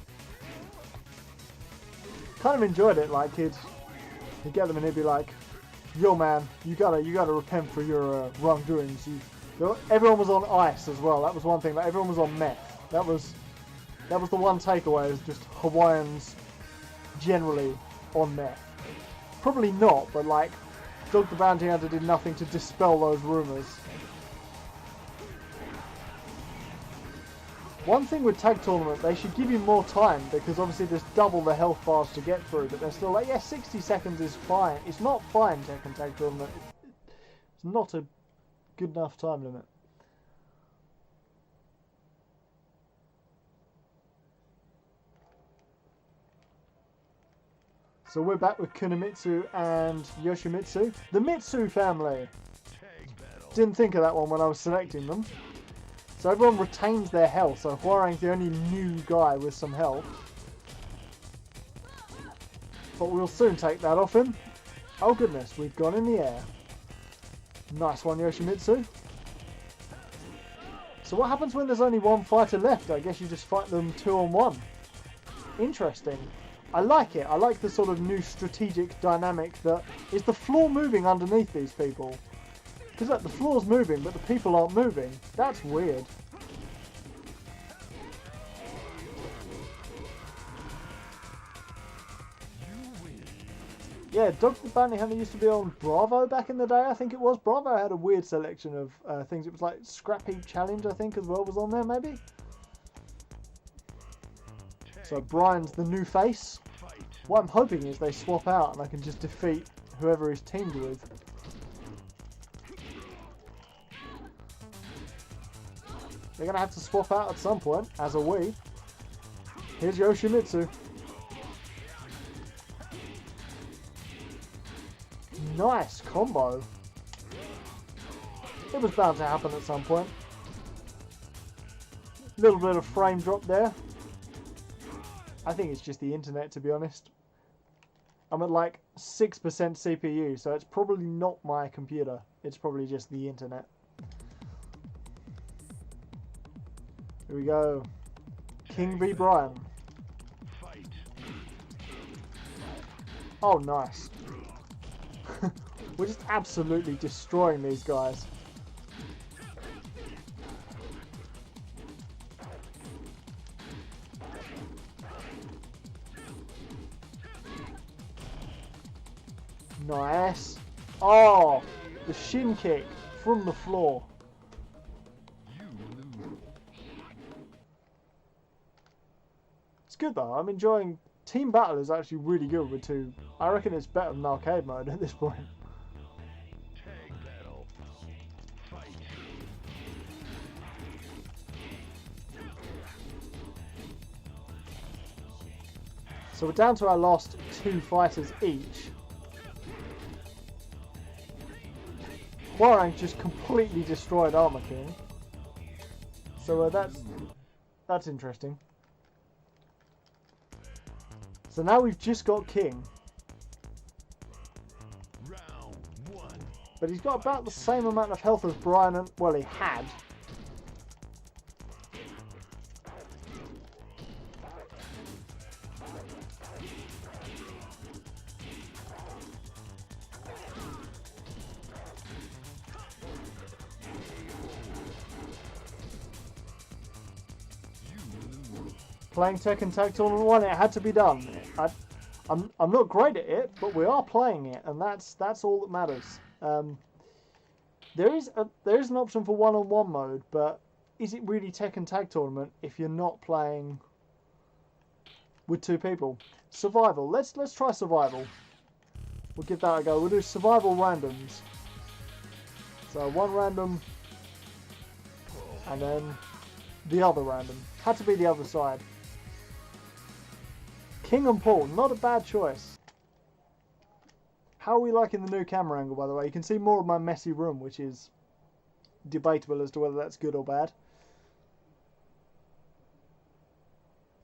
Kind of enjoyed it, like you'd get them and he'd be like, yo man, you gotta repent for your wrongdoings. Everyone was on ice as well. That was one thing. Like, everyone was on meth. That was the one takeaway, is just Hawaiians generally on meth. Probably not, but like, Dog the Bounty Hunter did nothing to dispel those rumours. One thing with Tag Tournament, they should give you more time, because obviously there's double the health bars to get through, but they're still like, yeah, 60 seconds is fine. It's not fine, Tekken Tag Tournament. It's not a good enough time limit. So we're back with Kunimitsu and Yoshimitsu. The Mitsu family. Didn't think of that one when I was selecting them. So everyone retains their health. So Huarang's the only new guy with some health. But we'll soon take that off him. Oh goodness, we've gone in the air. Nice one, Yoshimitsu. So what happens when there's only one fighter left? I guess you just fight them 2-on-1. Interesting. I like it. I like the sort of new strategic dynamic that... Is the floor moving underneath these people? Because look, the floor's moving, but the people aren't moving. That's weird. Yeah, Dog the Bounty Hunter used to be on Bravo back in the day, I think it was. Bravo had a weird selection of things. It was like Scrap Heap Challenge, I think, as well, was on there, maybe? So Brian's the new face. What I'm hoping is they swap out and I can just defeat whoever he's teamed with. They're going to have to swap out at some point, as are we. Here's Yoshimitsu. Nice combo. It was bound to happen at some point. Little bit of frame drop there. I think it's just the internet, to be honest. I'm at like 6% CPU, so it's probably not my computer. It's probably just the internet. Here we go. King v Brian. Oh, nice. We're just absolutely destroying these guys. Nice. Oh, the shin kick from the floor. It's good though. I'm enjoying. Team Battle is actually really good with 2. I reckon it's better than arcade mode at this point. So we're down to our last 2 fighters each. Huarang just completely destroyed Armor King. So that's interesting. So now we've just got King. Round 1. But he's got about the same amount of health as Brian, and well, he had. Playing Tekken Tag Tournament 1, it had to be done. I'm not great at it, but we are playing it, and that's all that matters. There is an option for one-on-one mode, but is it really Tekken Tag Tournament if you're not playing with 2 people? Survival. Let's try survival. We'll give that a go. We'll do survival randoms. So 1 random, and then the other random. Had to be the other side. King and Paul, not a bad choice. How are we liking the new camera angle, by the way? You can see more of my messy room, which is debatable as to whether that's good or bad.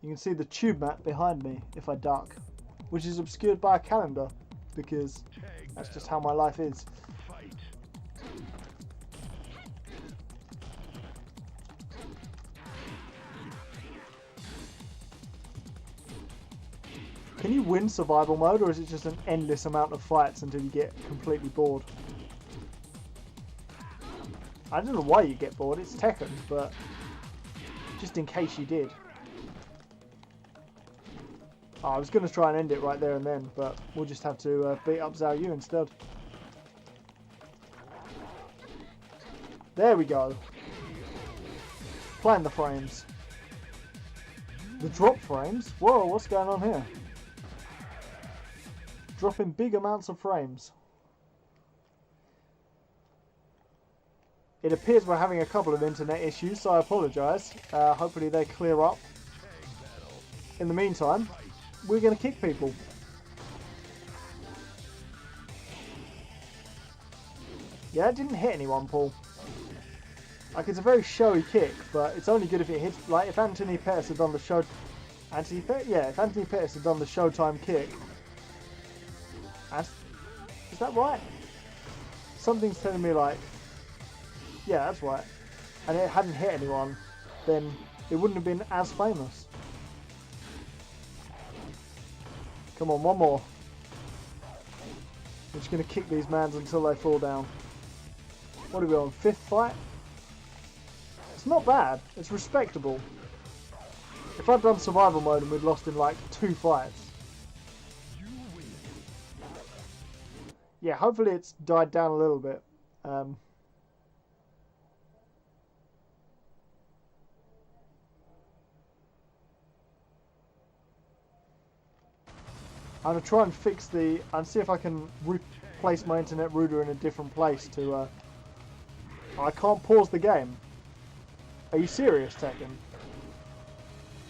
You can see the tube mat behind me if I duck, which is obscured by a calendar, because that's just how my life is. Can you win survival mode, or is it just an endless amount of fights until you get completely bored? I don't know why you get bored, it's Tekken, but just in case you did. Oh, I was going to try and end it right there and then, but we'll just have to beat up Zhao Yu instead. There we go. Playing the frames. The drop frames? Whoa, what's going on here? Dropping big amounts of frames. It appears we're having a couple of internet issues, so I apologise. Hopefully they clear up. In the meantime, we're going to kick people. Yeah, it didn't hit anyone, Paul. Like, it's a very showy kick, but it's only good if it hits. Like, if Anthony Pettis had done the show, if Anthony Pettis had done the Showtime kick. Is that right? Something's telling me like, yeah, that's right. And it hadn't hit anyone, then it wouldn't have been as famous. Come on, one more. I'm just going to kick these mans until they fall down. What are we on? 5th fight? It's not bad. It's respectable. If I'd done survival mode and we'd lost in like 2 fights. Yeah, hopefully it's died down a little bit. I'm going to try and fix and see if I can replace my internet router in a different place to... I can't pause the game. Are you serious, Tekken?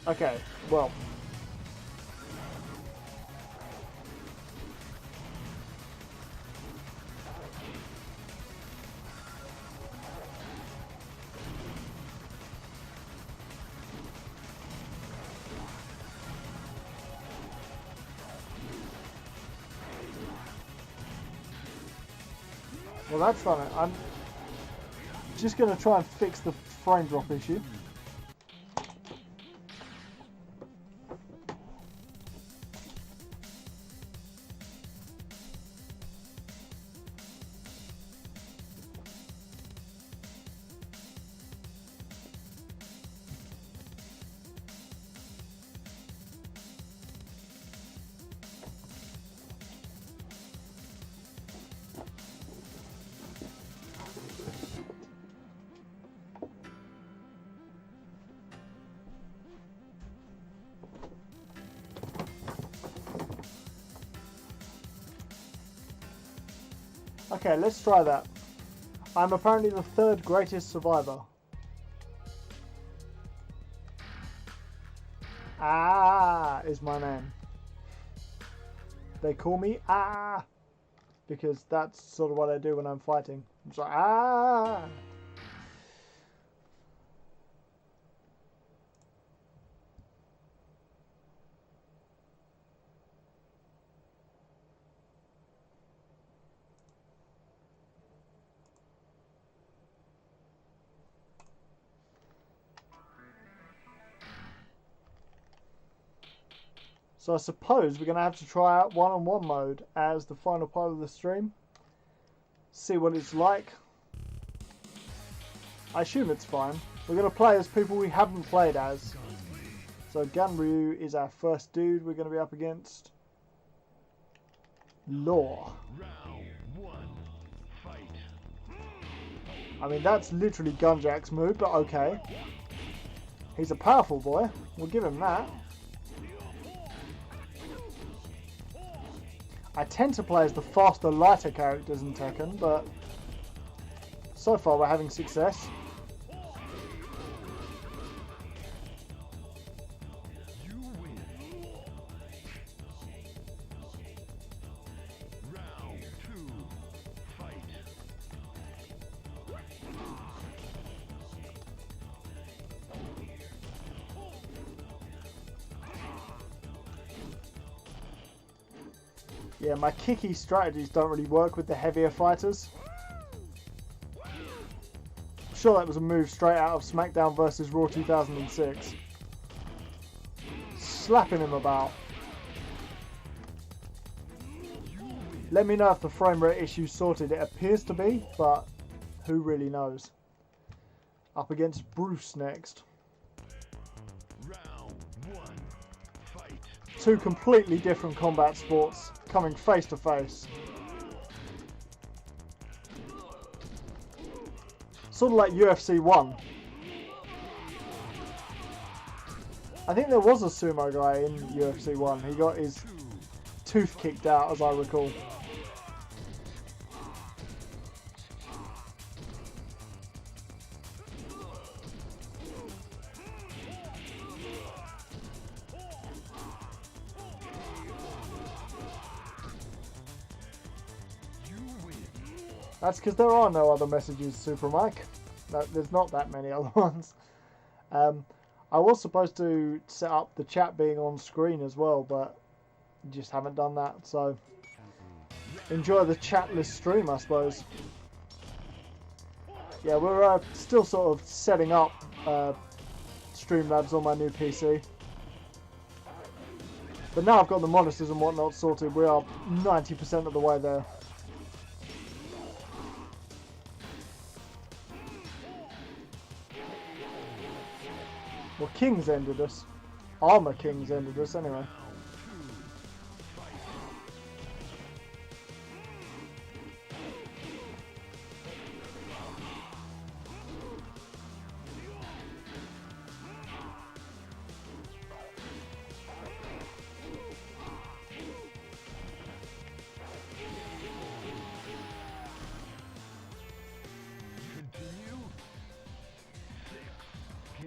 Okay, well... Well, that's done it. I'm just going to try and fix the frame drop issue. Okay, let's try that. I'm apparently the 3rd greatest survivor. Ah, is my name. they call me Ah, because that's sort of what I do when I'm fighting. I'm just like Ah. So I suppose we're going to have to try out one-on-one mode as the final part of the stream. See what it's like. I assume it's fine. We're going to play as people we haven't played as. So Ganryu is our first dude we're going to be up against. Law. Round 1. Fight. I mean, that's literally Gunjack's move, but okay. He's a powerful boy. We'll give him that. I tend to play as the faster, lighter characters in Tekken, but so far we're having success. You win. Round 2. Fight. Yeah, my kicky strategies don't really work with the heavier fighters. I'm sure that was a move straight out of SmackDown vs. Raw 2006. Slapping him about. Let me know if the frame rate issue's sorted. It appears to be, but who really knows? Up against Bruce next. Round 1. Fight. Two completely different combat sports coming face to face. Sort of like UFC 1. I think there was a sumo guy in UFC 1. He got his tooth kicked out, as I recall. That's because there are no other messages, Super Mike. There's not that many other ones. I was supposed to set up the chat being on screen as well, but just haven't done that. So enjoy the chatless stream, I suppose. Yeah, we're still sort of setting up Streamlabs on my new PC. But now I've got the monitors and whatnot sorted, we are 90% of the way there. Well, Kings ended us. Armor Kings ended us anyway.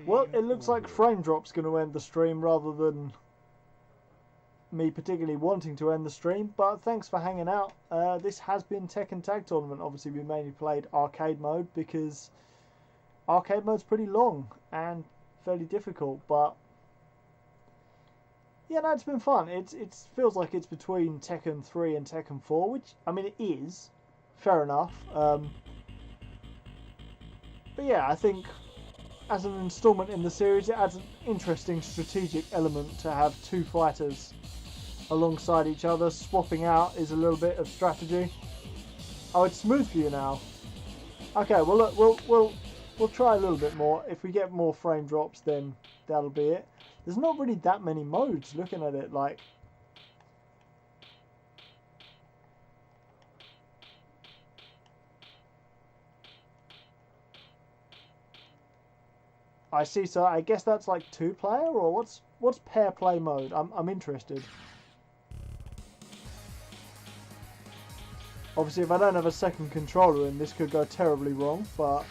Well, it looks like frame drop's going to end the stream rather than me particularly wanting to end the stream, but thanks for hanging out. This has been Tekken Tag Tournament. Obviously we mainly played arcade mode because arcade mode's pretty long and fairly difficult, but yeah, no, it's been fun. It feels like it's between Tekken 3 and Tekken 4, which, I mean, it is. Fair enough. But yeah, I think as an installment in the series, it adds an interesting strategic element to have two fighters alongside each other. Swapping out is a little bit of strategy. Oh, it's smooth for you now. Okay, well look, we'll try a little bit more. If we get more frame drops, then that'll be it. There's not really that many modes looking at it, like. I see, so I guess that's like 2-player, or what's pair play mode? I'm interested. Obviously, if I don't have a second controller in, this could go terribly wrong, but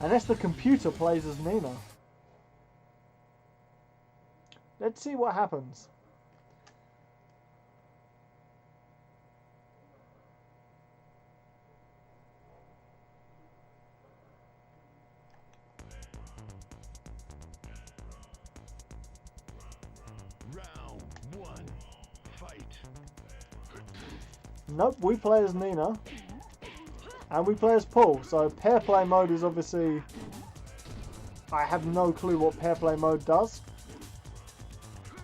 Unless the computer plays as Nina. Let's see what happens. Round 1. Fight. Nope, we play as Nina. And we play as Paul. So pair play mode is obviously... I have no clue what pair play mode does.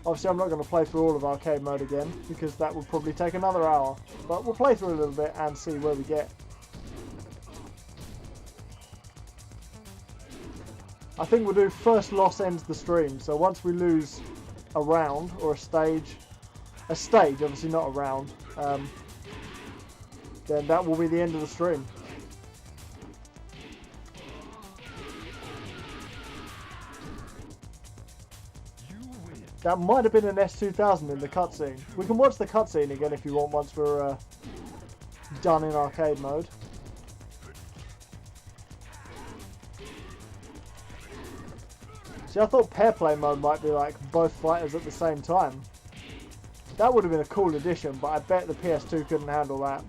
Obviously I'm not going to play through all of arcade mode again, because that would probably take another hour. But we'll play through a little bit and see where we get. I think we'll do first loss ends the stream. So once we lose a round or a stage, obviously not a round, then that will be the end of the stream. That might have been an S2000 in the cutscene. We can watch the cutscene again if you want once we're done in arcade mode. See, I thought pair play mode might be like both fighters at the same time. That would have been a cool addition, but I bet the PS2 couldn't handle that.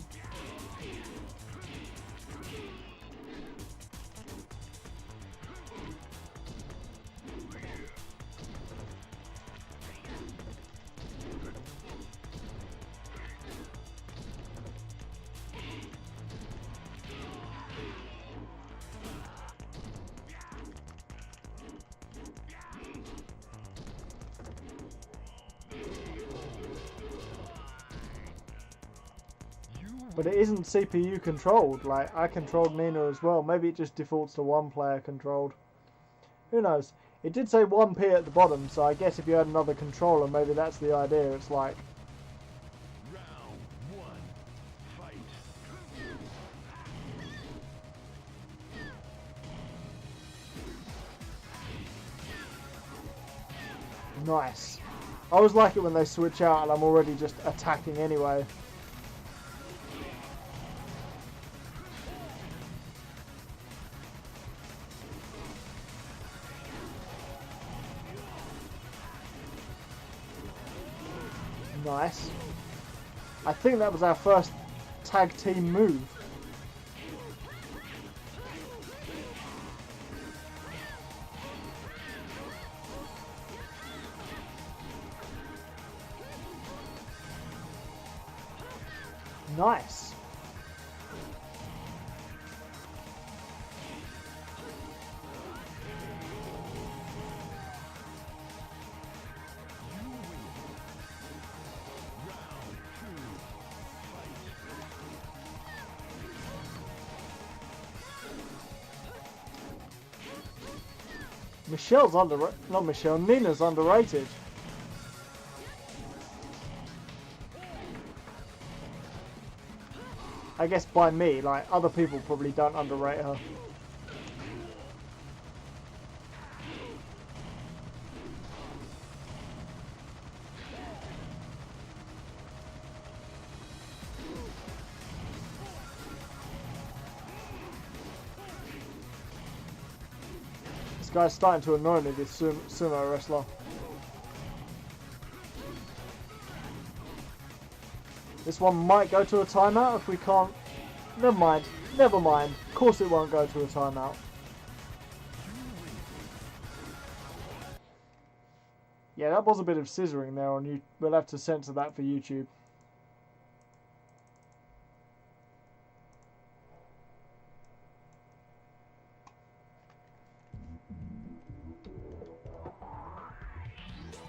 But it isn't CPU controlled. Like, I controlled Nina as well. Maybe it just defaults to one player controlled. Who knows? It did say 1p at the bottom, so I guess if you had another controller, maybe that's the idea. It's like... Round 1. Fight. Nice. I always like it when they switch out and I'm already just attacking anyway. Nice. I think that was our first tag team move. Nice. Michelle's not Michelle, Nina's underrated. I guess by me, like other people probably don't underrate her. This guy's starting to annoy me, this sumo wrestler. This one might go to a timeout if we can't... Never mind. Never mind. Of course it won't go to a timeout. Yeah, that was a bit of scissoring there on you. We'll have to censor that for YouTube.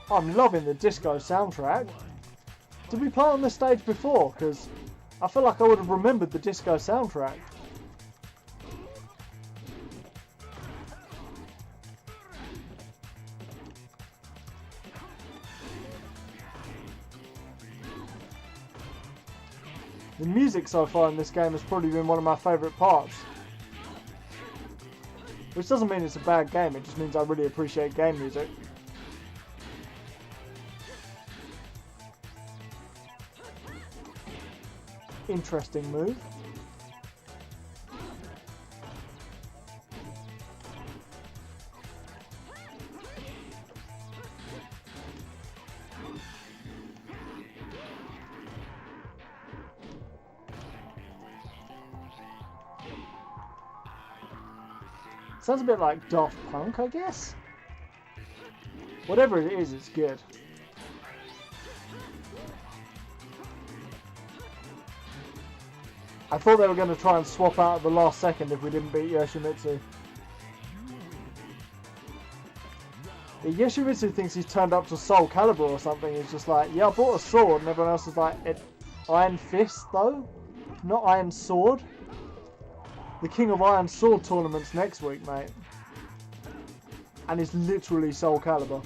I'm loving the disco soundtrack. Did we play on this stage before? Because I feel like I would have remembered the disco soundtrack. The music so far in this game has probably been one of my favourite parts. Which doesn't mean it's a bad game, it just means I really appreciate game music. Interesting move. Sounds a bit like Daft Punk, I guess. Whatever it is, it's good. I thought they were going to try and swap out at the last second if we didn't beat Yoshimitsu. Yoshimitsu thinks he's turned up to Soul Calibur or something. He's just like, yeah, I bought a sword, and everyone else is like, Iron Fist though? Not Iron Sword? The King of Iron Sword tournament's next week, mate. And it's literally Soul Calibur.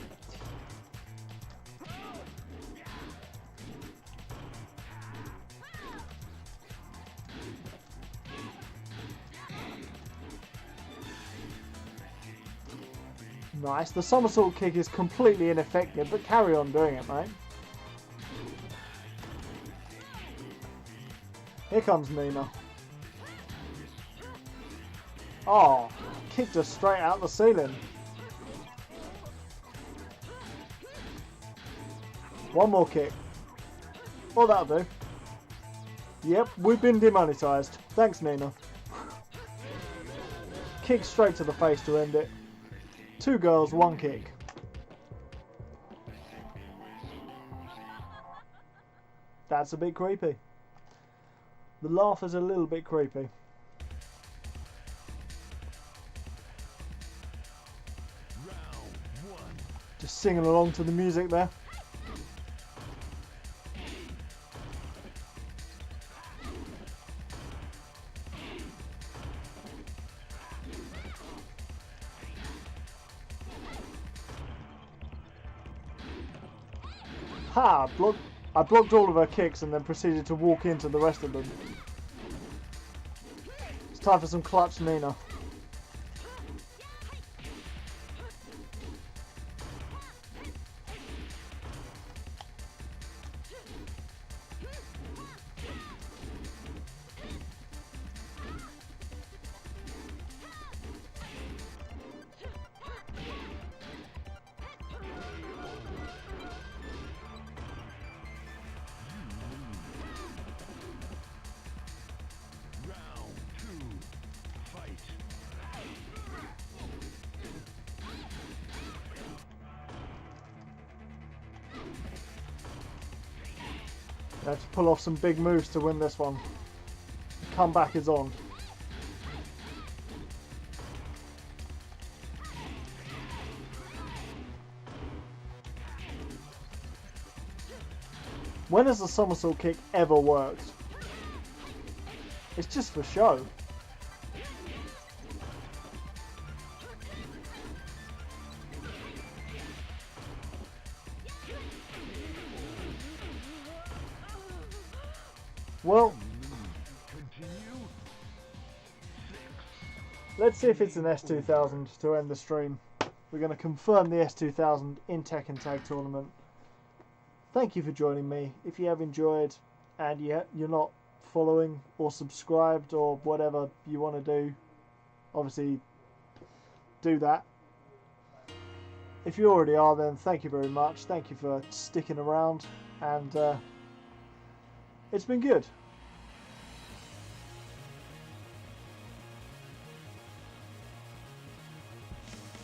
Nice. The somersault kick is completely ineffective, but carry on doing it, mate. Here comes Nina. Oh, kicked her straight out the ceiling. One more kick. Oh, that'll do. Yep, we've been demonetized. Thanks, Nina. Kick straight to the face to end it. 2 girls, 1 kick. That's a bit creepy. The laugh is a little bit creepy. Just singing along to the music there. Ha! I blocked all of her kicks and then proceeded to walk into the rest of them. It's time for some clutch Nina. You have to pull off some big moves to win this one. The comeback is on. When has the somersault kick ever worked? It's just for show. Well, let's see if it's an S2000 to end the stream. We're going to confirm the S2000 in Tekken Tag Tournament. Thank you for joining me. If you have enjoyed and you're not following or subscribed or whatever you want to do, obviously do that. If you already are, then thank you very much. Thank you for sticking around, and it's been good.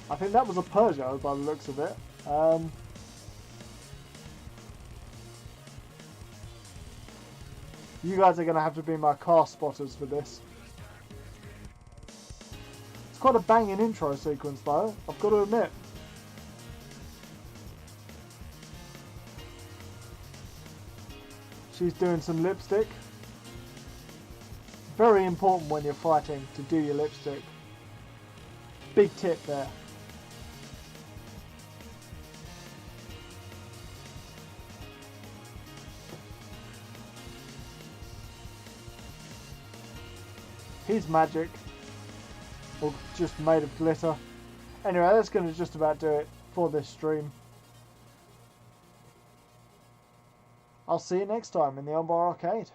I think that was a Peugeot by the looks of it. You guys are going to have to be my car spotters for this. It's quite a banging intro sequence though, I've got to admit. She's doing some lipstick. Very important when you're fighting to do your lipstick. Big tip there. He's magic. Or just made of glitter. Anyway, that's going to just about do it for this stream. I'll see you next time in the Armbar Arcade.